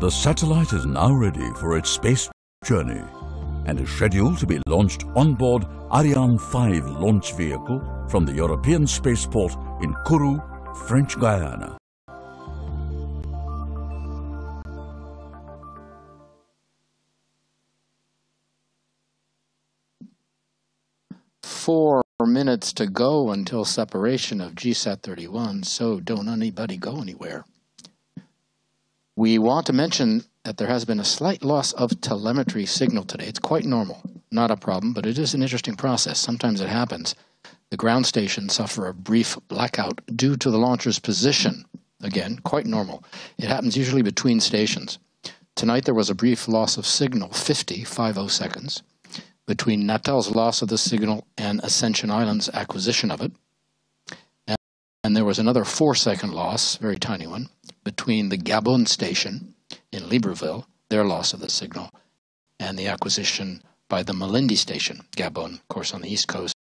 The satellite is now ready for its space journey and is scheduled to be launched on board Ariane 5 launch vehicle from the European spaceport in Kourou, French Guiana. Four minutes to go until separation of GSAT-31, so don't anybody go anywhere. We want to mention that there has been a slight loss of telemetry signal today. It's quite normal, not a problem, but it is an interesting process. Sometimes it happens. The ground stations suffer a brief blackout due to the launcher's position. Again, quite normal. It happens usually between stations. Tonight there was a brief loss of signal, 50 seconds, between Natal's loss of the signal and Ascension Island's acquisition of it. And there was another 4-second loss, very tiny one, between the Gabon station in Libreville, their loss of the signal, and the acquisition by the Malindi station, Gabon, of course, on the east coast,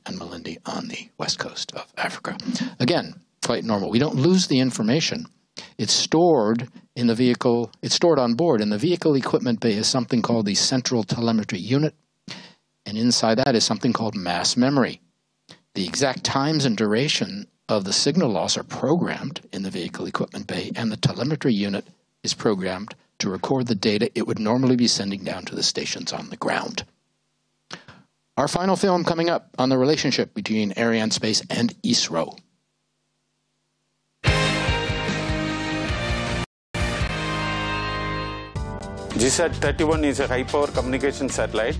and Malindi on the west coast of Africa. Again, quite normal. We don't lose the information. It's stored in the vehicle, it's stored on board. In the vehicle equipment bay is something called the Central Telemetry Unit, and inside that is something called mass memory. The exact times and duration of the signal loss are programmed in the vehicle equipment bay, and the telemetry unit is programmed to record the data it would normally be sending down to the stations on the ground. Our final film coming up on the relationship between ARIANESPACE and ISRO. GSAT-31 is a high-power communication satellite.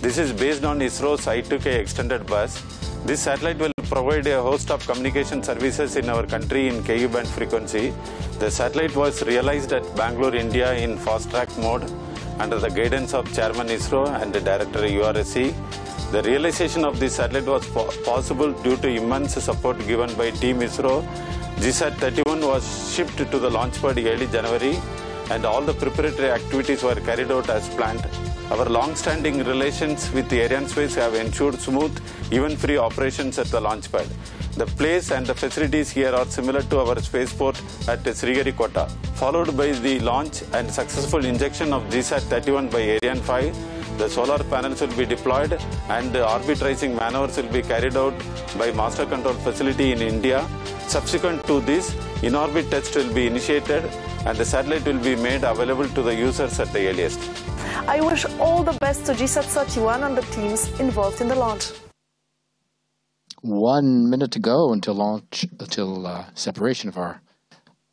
This is based on ISRO's I2K extended bus. This satellite will provide a host of communication services in our country in Ku band frequency. The satellite was realized at Bangalore, India in fast-track mode under the guidance of Chairman ISRO and the Director URSC. The realization of this satellite was possible due to immense support given by Team ISRO. GSAT-31 was shipped to the launch pad early January, and all the preparatory activities were carried out as planned. Our long-standing relations with ARIANESPACE have ensured smooth, event-free operations at the launch pad. The place and the facilities here are similar to our spaceport at Sriharikota. Followed by the launch and successful injection of GSAT-31 by Ariane 5, the solar panels will be deployed and the orbit rising maneuvers will be carried out by Master Control Facility in India. Subsequent to this, in-orbit test will be initiated and the satellite will be made available to the users at the earliest. I wish all the best to GSAT-31 and the teams involved in the launch. 1 minute to go until separation of our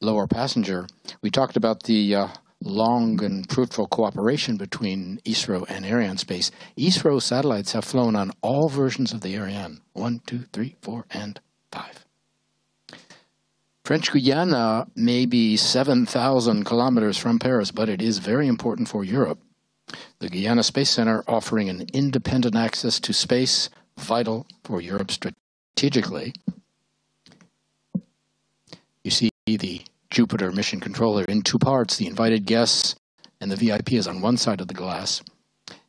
lower passenger. We talked about the long and fruitful cooperation between ISRO and ARIANESPACE. ISRO satellites have flown on all versions of the Ariane, 1, 2, 3, 4, and 5. French Guiana may be 7,000 kilometers from Paris, but it is very important for Europe. The Guyana Space Center offering an independent access to space, vital for Europe strategically. You see the Jupiter mission controller in two parts, the invited guests and the VIP is on one side of the glass,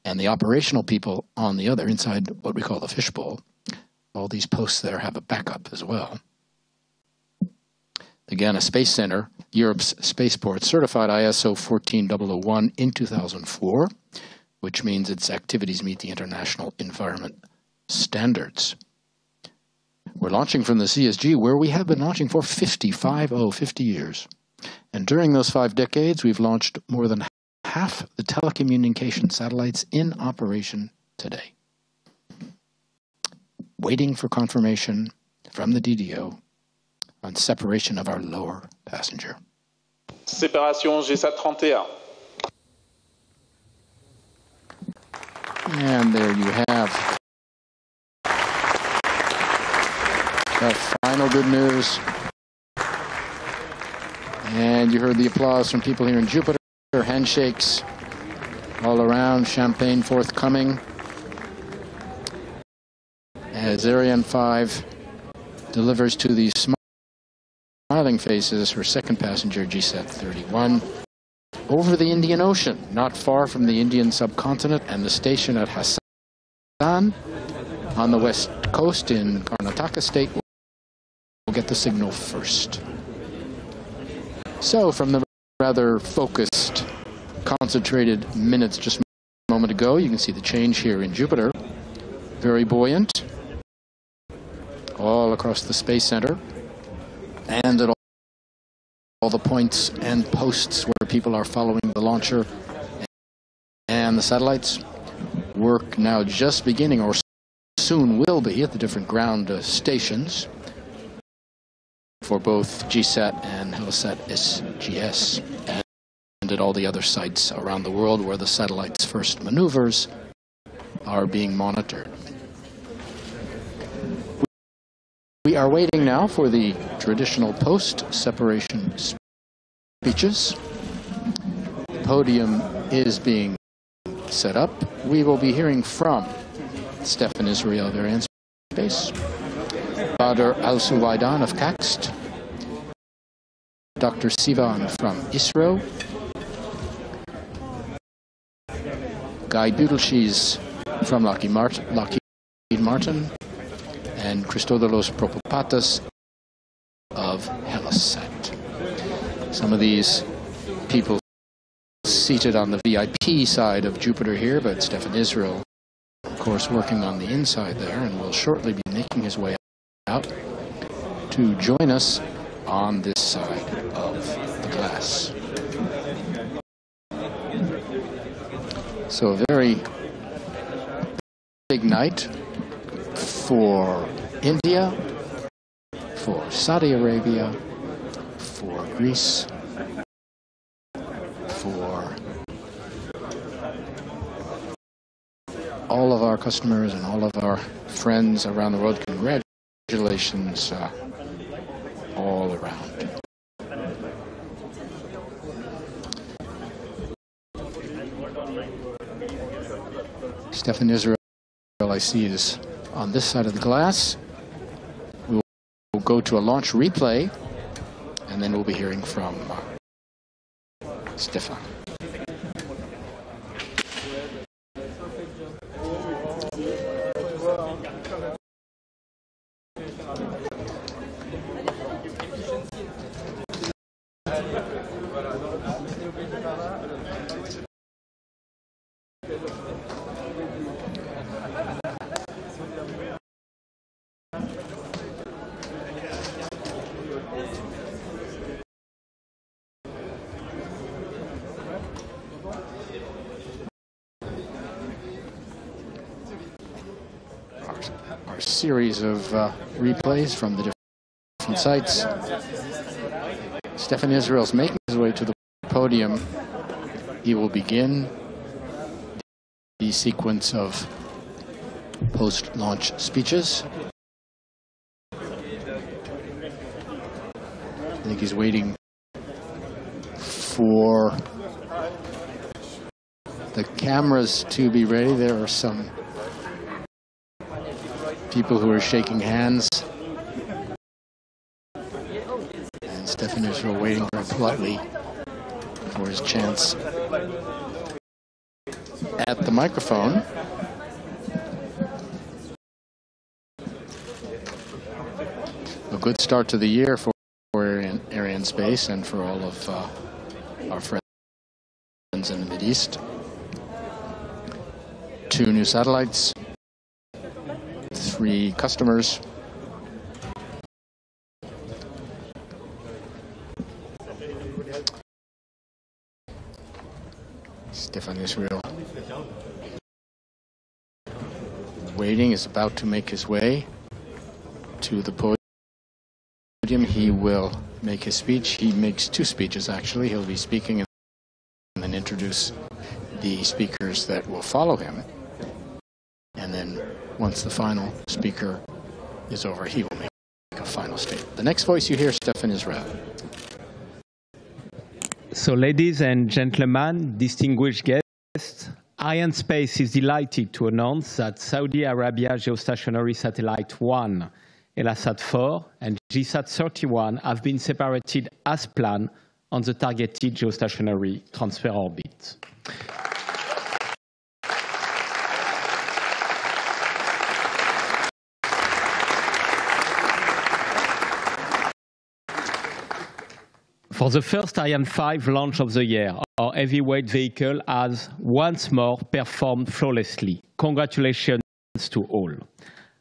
and the operational people on the other, inside what we call the fishbowl. All these posts there have a backup as well. The Guyana Space Center, Europe's spaceport, certified ISO 14001 in 2004, which means its activities meet the international environment standards. We're launching from the CSG, where we have been launching for 50 years. And during those 5 decades, we've launched more than half the telecommunication satellites in operation today. Waiting for confirmation from the DDO on separation of our lower passenger. Séparation GSAT 31. And there you have the final good news. And you heard the applause from people here in Jupiter, handshakes all around, champagne forthcoming, as Ariane 5 delivers to the smiling faces her second passenger, GSAT 31, over the Indian Ocean, not far from the Indian subcontinent, and the station at Hassan on the west coast in Karnataka state will get the signal first. So from the rather focused, concentrated minutes just a moment ago, you can see the change here in Jupiter. Very buoyant all across the Space Center and at all the points and posts where people are following the launcher and the satellites. Work now just beginning, or soon will be, at the different ground stations for both GSAT and Telesat SGS, and at all the other sites around the world where the satellite's first maneuvers are being monitored. We are waiting now for the traditional post-separation speeches. The podium is being set up. We will be hearing from Stefan Israel of ARIANESPACE, Badr Al-Suwaidan of KAXT, Dr. Sivan from ISRO, Guy Budelschis from Lockheed Martin, and Christodolos Propopatas of Hellasat. Some of these people seated on the VIP side of Jupiter here, but Stefan Israel, of course, working on the inside there, and will shortly be making his way out to join us on this side of the glass. So a very big night for India, for Saudi Arabia, for Greece, for all of our customers and all of our friends around the world. Congratulations all around. Stefan Israel, I see, is on this side of the glass. We'll go to a launch replay, and then we'll be hearing from Stefan. Our series of replays from the different sites. Stefan Israel's making his way to the podium. He will begin the sequence of post-launch speeches. I think he's waiting for the cameras to be ready. There are some people who are shaking hands, and Stefan Israel waiting very politely for his chance at the microphone. A good start to the year for ARIANESPACE and for all of our friends in the Mideast. 2 new satellites, 3 customers, Stefan Israel waiting, is about to make his way to the podium. He will make his speech. He makes two speeches, actually. He'll be speaking and then introduce the speakers that will follow him. And then once the final speaker is over, he will make a final statement. The next voice you hear, Stefan Israel. So, ladies and gentlemen, distinguished guests, ARIANESPACE is delighted to announce that Saudi Arabia Geostationary Satellite 1, ELASAT 4, and GSAT 31 have been separated as planned on the targeted geostationary transfer orbit. For the first Ariane 5 launch of the year, our heavyweight vehicle has once more performed flawlessly. Congratulations to all.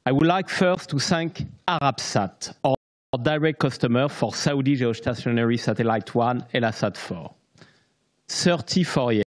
I would like first to thank Arabsat, our direct customer for Saudi Geostationary Satellite 1, ELASAT 4. 34 years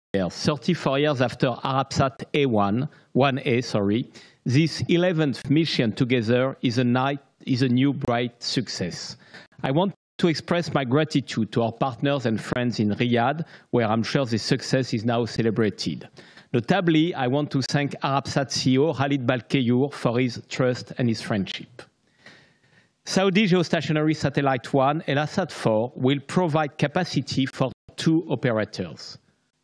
after Arabsat 1A, this 11th mission together is a new bright success. I want to express my gratitude to our partners and friends in Riyadh, where I'm sure this success is now celebrated. Notably, I want to thank Arabsat CEO Khalid Balkeyur for his trust and his friendship. Saudi Geostationary Satellite 1, ELASAT 4, will provide capacity for two operators.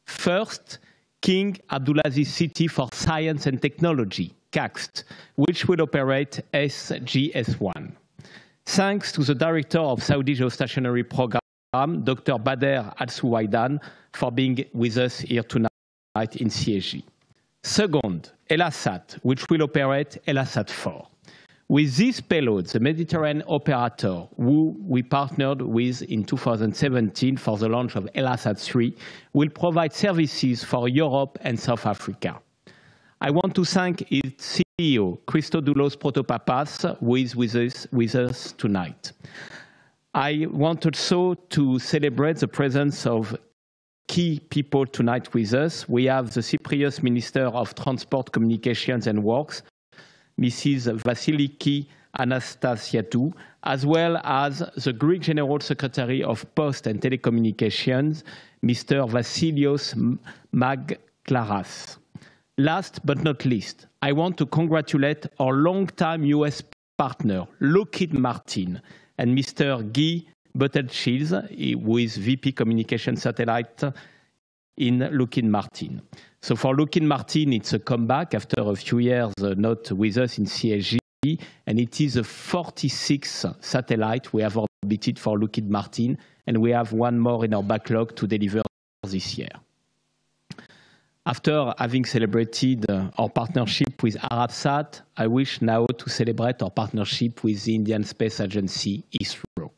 First, King Abdulaziz City for Science and Technology, CAXT, which will operate SGS-1. Thanks to the director of Saudi Geostationary Program, Dr. Bader Al-Suwaidan, for being with us here tonight in CSG. Second, ELASAT, which will operate ELASAT 4. With this payload, the Mediterranean operator, who we partnered with in 2017 for the launch of ELASAT 3, will provide services for Europe and South Africa. I want to thank its CEO, Christodoulos Protopapas, who is with us tonight. I want also to celebrate the presence of key people tonight with us. We have the Cyprus Minister of Transport, Communications and Works, Mrs. Vasiliki Anastasiatou, as well as the Greek General Secretary of Post and Telecommunications, Mr. Vasilios Magklaras. Last but not least, I want to congratulate our longtime US partner, Lockheed Martin, and Mr. Guy Buttelschilds, who is VP Communication Satellite in Lockheed Martin. So for Lockheed Martin, it's a comeback after a few years not with us in CSG, and it is the 46th satellite we have orbited for Lockheed Martin, and we have one more in our backlog to deliver this year. After having celebrated our partnership with Arabsat, I wish now to celebrate our partnership with the Indian Space Agency, ISRO.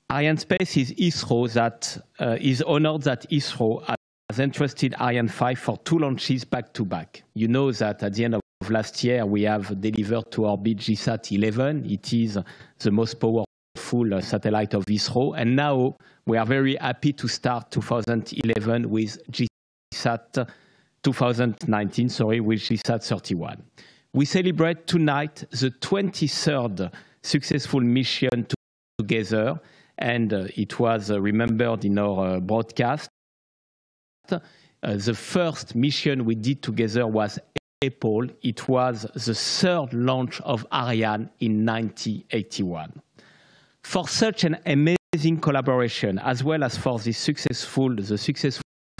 ARIANESPACE is ISRO that is honored that ISRO has entrusted Ariane 5 for 2 launches back-to-back. You know that at the end of last year, we have delivered to orbit GSAT 11. It is the most powerful satellite of ISRO. And now we are very happy to start 2011 with GSAT 2019, with GSAT 31. We celebrate tonight the 23rd successful mission together, and it was remembered in our broadcast. The first mission we did together was April. It was the 3rd launch of Ariane in 1981. For such an amazing collaboration, as well as for the successful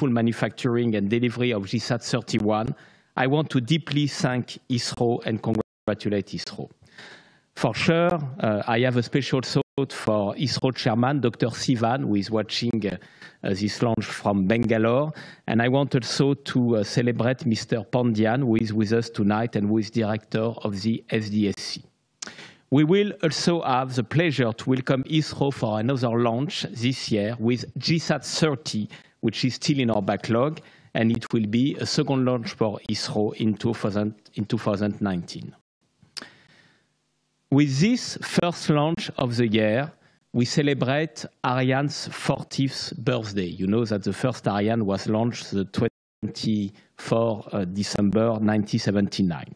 manufacturing and delivery of GSAT 31, I want to deeply thank ISRO and congratulate ISRO. For sure, I have a special thought for ISRO chairman, Dr. Sivan, who is watching this launch from Bangalore. And I want also to celebrate Mr. Pandian, who is with us tonight and who is director of the SDSC. We will also have the pleasure to welcome ISRO for another launch this year with GSAT 30, which is still in our backlog, and it will be a second launch for ISRO in 2019. With this first launch of the year, we celebrate Ariane's 40th birthday. You know that the first Ariane was launched the 24 December 1979.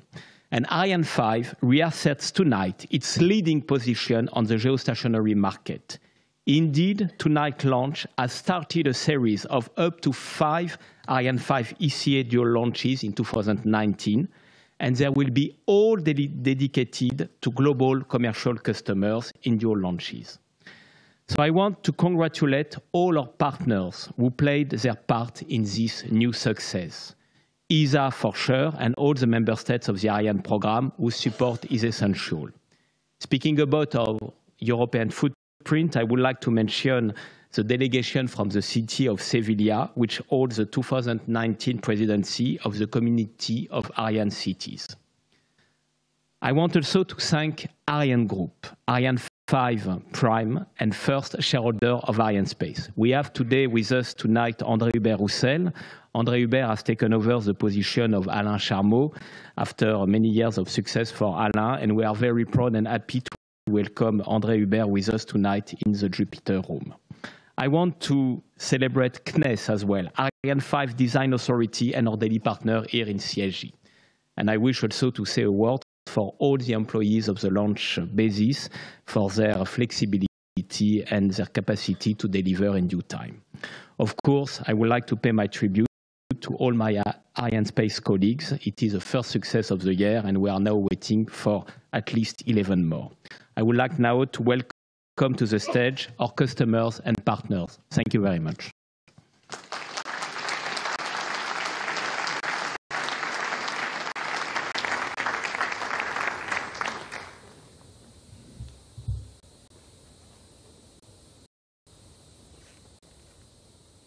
And Ariane 5 reasserts tonight its leading position on the geostationary market. Indeed, tonight's launch has started a series of up to 5 Ariane 5 ECA dual launches in 2019, and there will be all dedicated to global commercial customers in dual launches. So I want to congratulate all our partners who played their part in this new success. ESA for sure, and all the member states of the Ariane program whose support is essential. Speaking about our European footprint, I would like to mention the delegation from the city of Sevilla, which holds the 2019 presidency of the Community of Ariane Cities. I want also to thank Ariane Group, Ariane 5 Prime and first shareholder of ARIANESPACE. We have today with us tonight André Hubert Roussel. André Hubert has taken over the position of Alain Charmeau after many years of success for Alain, and we are very proud and happy to welcome André Hubert with us tonight in the Jupiter room. I want to celebrate CNES as well, Ariane 5 Design Authority and our daily partner here in CSG. And I wish also to say a word for all the employees of the launch basis for their flexibility and their capacity to deliver in due time. Of course, I would like to pay my tribute to all my ARIANESPACE colleagues. It is the first success of the year, and we are now waiting for at least 11 more. I would like now to welcome to the stage our customers and partners. Thank you very much.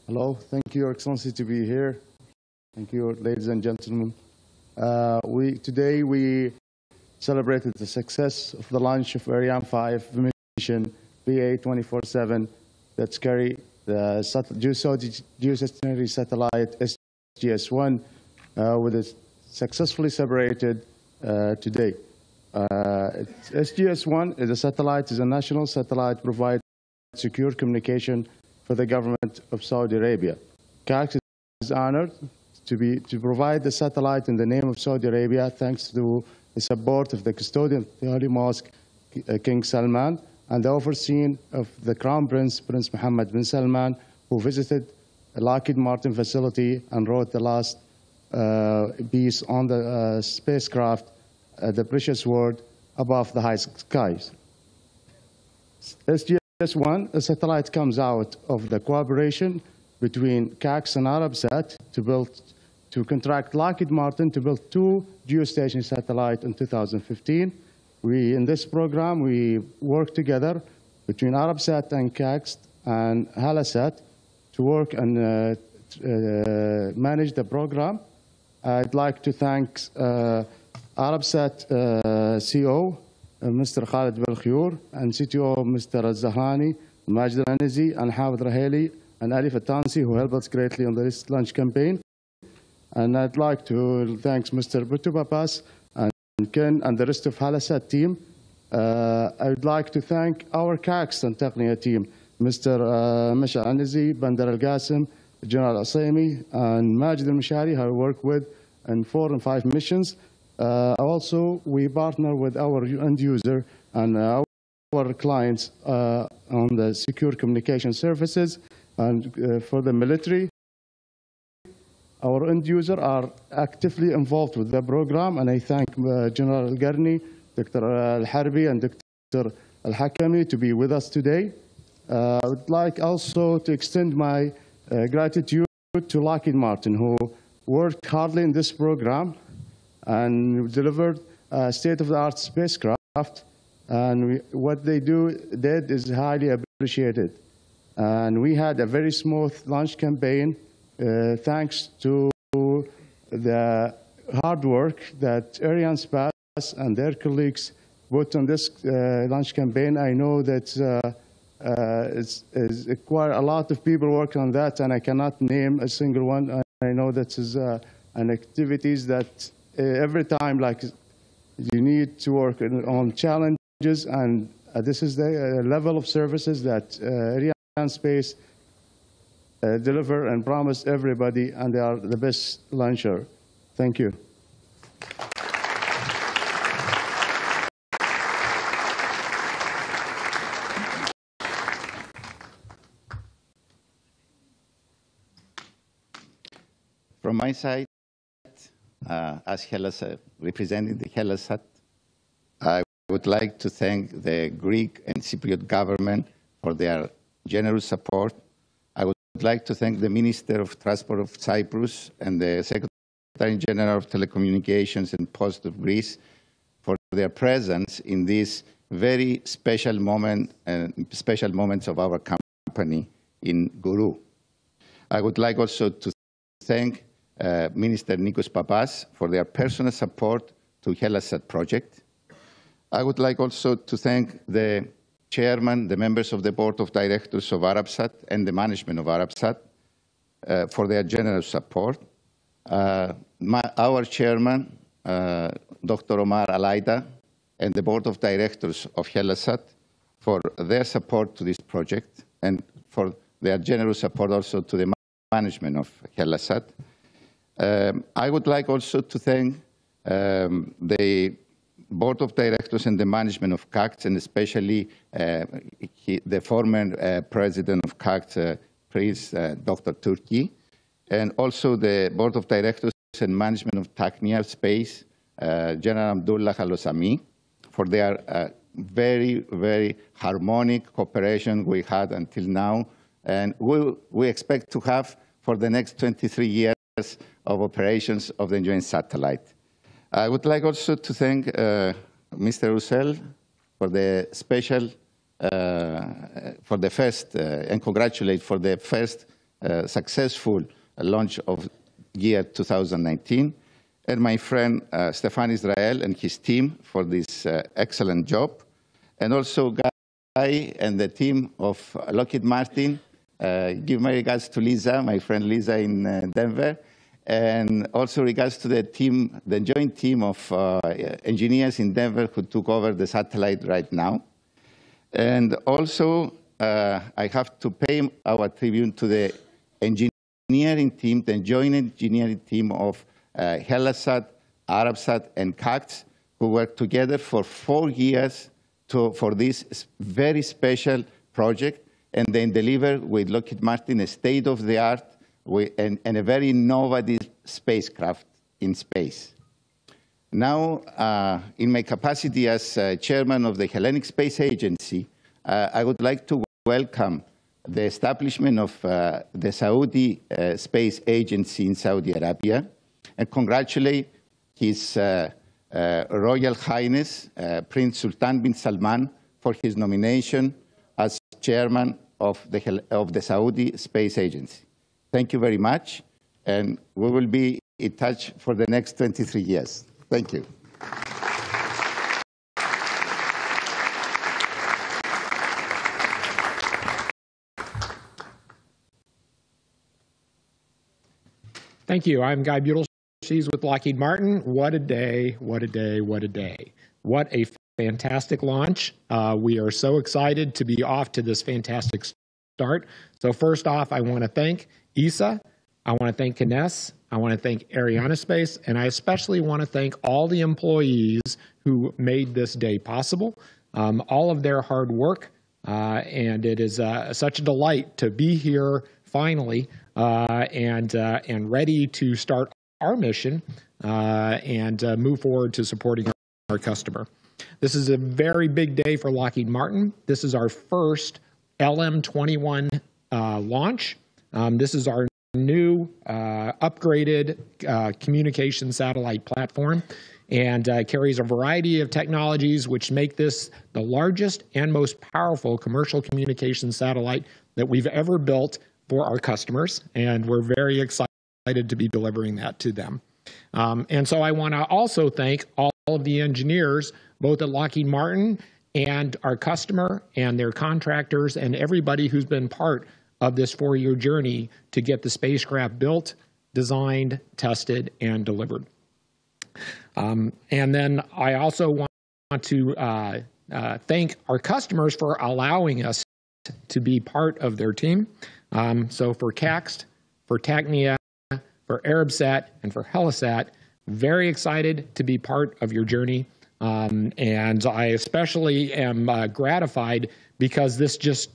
Hello, thank you, Your Excellency, to be here. Thank you, ladies and gentlemen. Today we celebrated the success of the launch of Ariane 5 mission VA-24/7 that's carry the Geostationary Satellite SGS-1 with it successfully separated today. SGS-1 is a national satellite provides secure communication for the government of Saudi Arabia. CAX is honored to provide the satellite in the name of Saudi Arabia thanks to the support of the custodian of the Holy Mosque, King Salman, and the overseeing of the Crown Prince, Prince Mohammed bin Salman, who visited the Lockheed Martin facility and wrote the last piece on the spacecraft, the precious word, above the high skies. SGS-1, the satellite comes out of the cooperation between CAX and Arabsat to contract Lockheed Martin to build 2 geostationary satellites in 2015. In this program, we work together between Arabsat and CAX and Halasat to work and manage the program. I'd like to thank Arabsat CEO, Mr. Khalid Belkhour, and CTO, Mr. Al-Zahani, Majid Al-Anizi, and Hawad Raheli, and Alif Atansi, who helped us greatly on this launch campaign. And I'd like to thank Mr. Buttu Babas and Ken and the rest of Halasat team. I would like to thank our CAX and Technia team, Mr. Misha Anizi, Bandar Al-Qasim, General Asami, and Majid Al-Mishari, who I work with in 4 and 5 missions. Also, we partner with our end user and our clients on the secure communication services. And for the military, our end users are actively involved with the program, and I thank General Al-Garni, Dr. Al-Harbi, and Dr. Al-Hakami to be with us today. I would like also to extend my gratitude to Lockheed Martin, who worked hardly in this program and delivered a state-of-the-art spacecraft. And what they did is highly appreciated. And we had a very smooth launch campaign thanks to the hard work that ARIANESPACE and their colleagues put on this launch campaign. I know that it's quite a lot of people working on that, and I cannot name a single one. I know that is an activities that every time, like, you need to work on challenges, and This is the level of services that ARIANESPACE deliver and promise everybody, and they are the best launcher. Thank you. From my side, as representing the HELASAT, I would like to thank the Greek and Cypriot government for their generous support. I would like to thank the Minister of Transport of Cyprus and the Secretary General of Telecommunications and Post of Greece for their presence in this very special moment and special moments of our company in Guru. I would like also to thank Minister Nikos Papas for their personal support to HELASAT project. I would like also to thank the chairman, the members of the board of directors of Arabsat and the management of Arabsat for their generous support. Our chairman, Dr. Omar Alaida, and the board of directors of HELASAT for their support to this project and for their generous support also to the management of HELASAT. I would like also to thank the board of directors and the management of CACT, and especially the former president of CACT, Prince Dr. Turki, and also the board of directors and management of TACNIA Space, General Abdullah Halosami, for their very, very harmonic cooperation we had until now, and we expect to have for the next 23 years of operations of the joint satellite. I would like also to thank Mr. Roussel for the special, for the first, and congratulate for the first successful launch of year 2019, and my friend Stefan Israel and his team for this excellent job, and also Guy and the team of Lockheed Martin. Give my regards to Lisa, my friend Lisa in Denver, and also regards to the team, the joint team of engineers in Denver who took over the satellite right now. And also, I have to pay our tribute to the engineering team, the joint engineering team of HELASAT, Arabsat, and CACT, who worked together for 4 years for this very special project, and then deliver with Lockheed Martin a state-of-the-art and a very innovative spacecraft in space. Now, in my capacity as chairman of the Hellenic Space Agency, I would like to welcome the establishment of the Saudi Space Agency in Saudi Arabia and congratulate His Royal Highness Prince Sultan bin Salman for his nomination as chairman of the Saudi Space Agency. Thank you very much, and we will be in touch for the next 23 years. Thank you. Thank you. I'm Guy Butel. She's with Lockheed Martin. What a day, what a day, what a day. What a fantastic launch. We are so excited to be off to this fantastic start. So first off, I want to thank ESA. I want to thank Kines. I want to thank ARIANESPACE. And I especially want to thank all the employees who made this day possible, all of their hard work. And it is such a delight to be here finally and ready to start our mission and move forward to supporting our customer. This is a very big day for Lockheed Martin. This is our first LM-21 launch. This is our new upgraded communication satellite platform and carries a variety of technologies which make this the largest and most powerful commercial communication satellite that we've ever built for our customers, and we're very excited to be delivering that to them. And so I want to also thank all of the engineers, both at Lockheed Martin and our customer and their contractors and everybody who's been part of this 4-year journey to get the spacecraft built, designed, tested, and delivered. And then I also want to thank our customers for allowing us to be part of their team. So for CAXT, for TACNIA, for ArabSat, and for Helisat, very excited to be part of your journey. And I especially am gratified because this just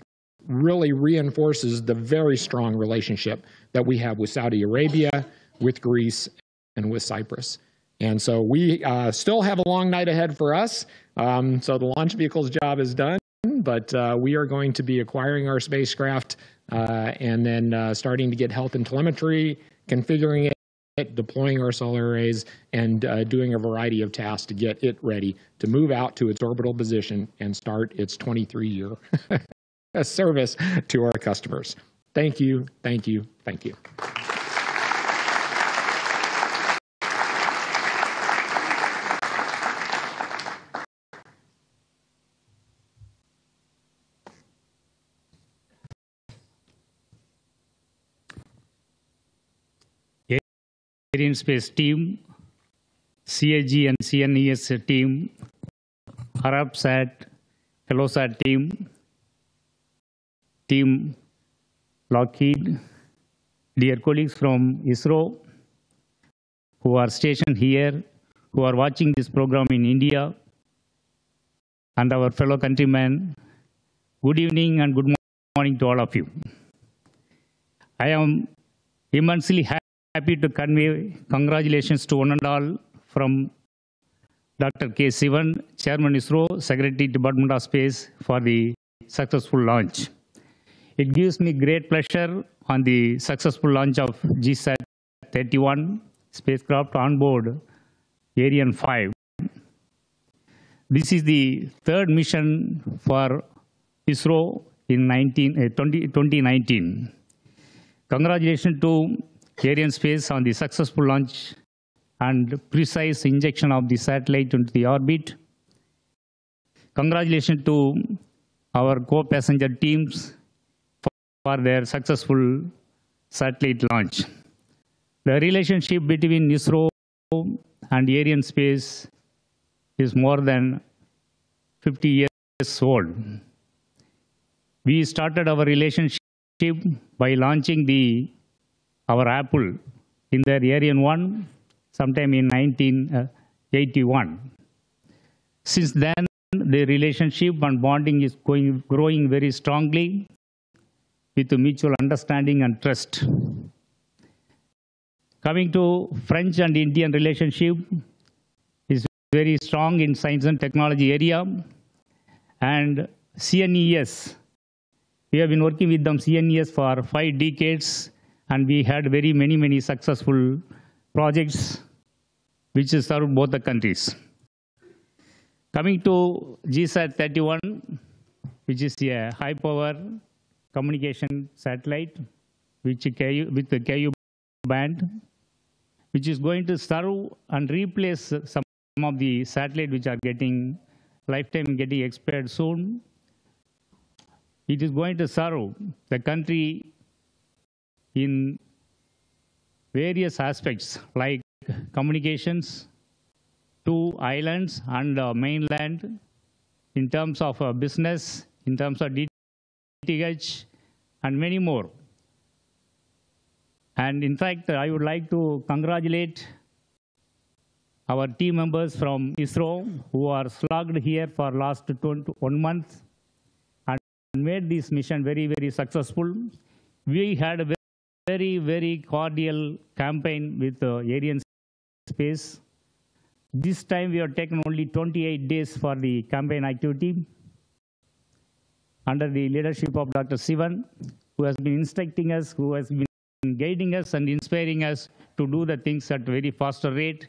really reinforces the very strong relationship that we have with Saudi Arabia, with Greece, and with Cyprus. And so we still have a long night ahead for us. So the launch vehicle's job is done, but we are going to be acquiring our spacecraft and then starting to get health and telemetry, configuring it, deploying our solar arrays, and doing a variety of tasks to get it ready to move out to its orbital position and start its 23-year service to our customers. Thank you, thank you, thank you. ARIANESPACE team, CAG and CNES team, ARABSAT, Helosat team Lockheed, dear colleagues from ISRO who are stationed here, who are watching this program in India, and our fellow countrymen, good evening and good morning to all of you. I am immensely happy to convey congratulations to one and all from Dr. K. Sivan, Chairman ISRO, Secretary Department of Space, for the successful launch. It gives me great pleasure on the successful launch of GSAT 31 spacecraft on board Ariane 5. This is the third mission for ISRO in 2019. Congratulations to ARIANESPACE on the successful launch and precise injection of the satellite into the orbit. Congratulations to our co-passenger teams for their successful satellite launch. The relationship between ISRO and ARIANESPACE is more than 50 years old. We started our relationship by launching our Apple in their Ariane 1 sometime in 1981. Since then, the relationship and bonding is growing very strongly with mutual understanding and trust. Coming to French and Indian relationship is very strong in science and technology area. And CNES, we have been working with them CNES for 5 decades, and we had many successful projects which served both the countries. Coming to GSAT 31, which is a high power communication satellite with the Ku band, which is going to serve and replace some of the satellites which are getting expired soon. It is going to serve the country in various aspects like communications to islands and mainland, in terms of business, in terms of DTH, and many more. And in fact, I would like to congratulate our team members from ISRO who are slugged here for last 1 month and made this mission very successful. We had a very cordial campaign with ARIANESPACE. This time we have taken only 28 days for the campaign activity under the leadership of Dr. Sivan, who has been instructing us, who has been guiding us and inspiring us to do the things at a very faster rate.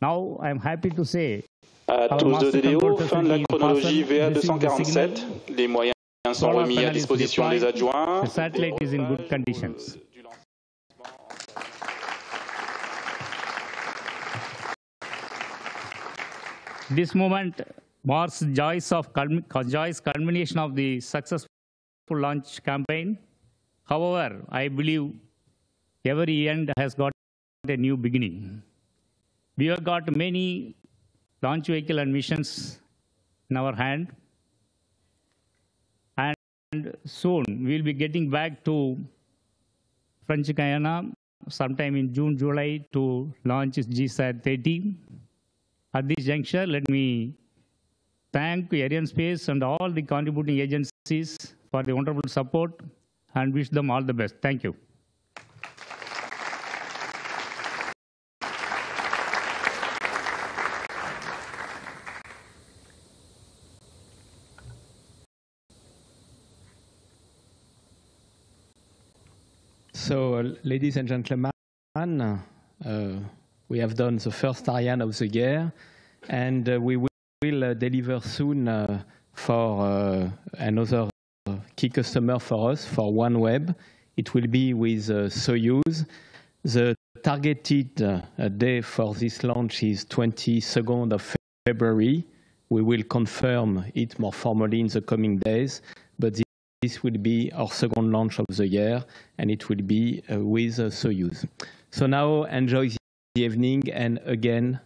Now I am happy to say, à tous de DDO, fin de la chronologie VA247. Les moyens sont remis à disposition des adjoints. The satellite is in good conditions. This moment marks joyous culmination of the successful launch campaign. However, I believe every end has got a new beginning. We have got many launch vehicle and missions in our hand. And soon we'll be getting back to French Guiana sometime in June, July to launch GSAT 30. At this juncture, let me thank ARIANESPACE and all the contributing agencies for the wonderful support and wish them all the best. Thank you. So, ladies and gentlemen, we have done the first Ariane of the year, and we will deliver soon for another key customer for us, for OneWeb. It will be with Soyuz. The targeted day for this launch is 22nd of February. We will confirm it more formally in the coming days, but this will be our second launch of the year, and it will be with Soyuz. So now enjoy the evening, and again,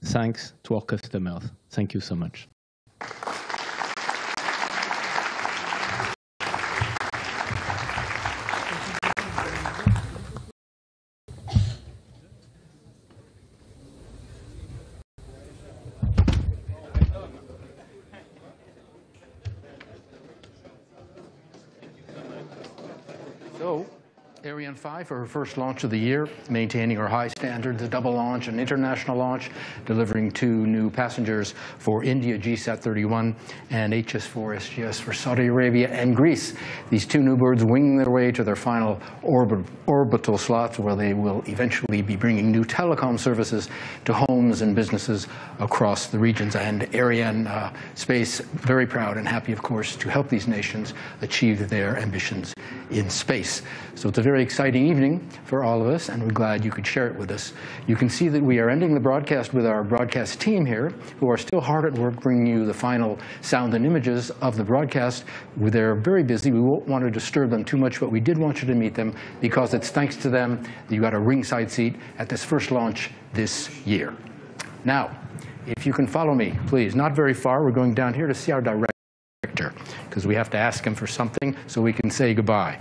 thanks to our customers. Thank you so much. So, Ariane 5 for her first launch of the year, maintaining her high standards, a double launch, an international launch, delivering 2 new passengers for India GSAT 31 and HS4 SGS for Saudi Arabia and Greece. These 2 new birds winging their way to their final orbital slots, where they will eventually be bringing new telecom services to homes and businesses across the regions. And ARIANESPACE, very proud and happy, of course, to help these nations achieve their ambitions in space. So it's a very exciting evening for all of us, and we're glad you could share it with us. You can see that we are ending the broadcast with our broadcast team here, who are still hard at work bringing you the final sound and images of the broadcast. They're very busy. We won't want to disturb them too much, but we did want you to meet them because it's thanks to them that you got a ringside seat at this first launch this year. Now, if you can follow me, please, not very far. We're going down here to see our director, because we have to ask him for something so we can say goodbye.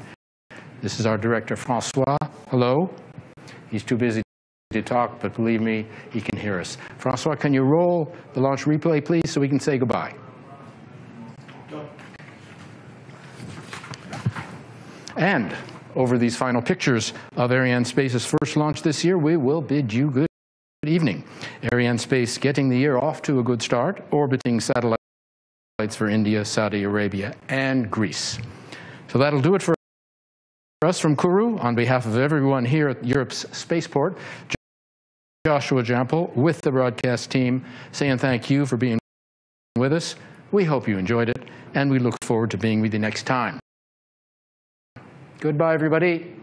This is our director, Francois. Hello. He's too busy to talk, but believe me, he can hear us. Francois, can you roll the launch replay, please, so we can say goodbye? And over these final pictures of ARIANESPACE's first launch this year, we will bid you good evening. ARIANESPACE getting the year off to a good start, orbiting satellites for India, Saudi Arabia, and Greece. So that'll do it for us from Kourou. On behalf of everyone here at Europe's spaceport, Joshua Jampel with the broadcast team saying thank you for being with us. We hope you enjoyed it, and we look forward to being with you next time. Goodbye, everybody.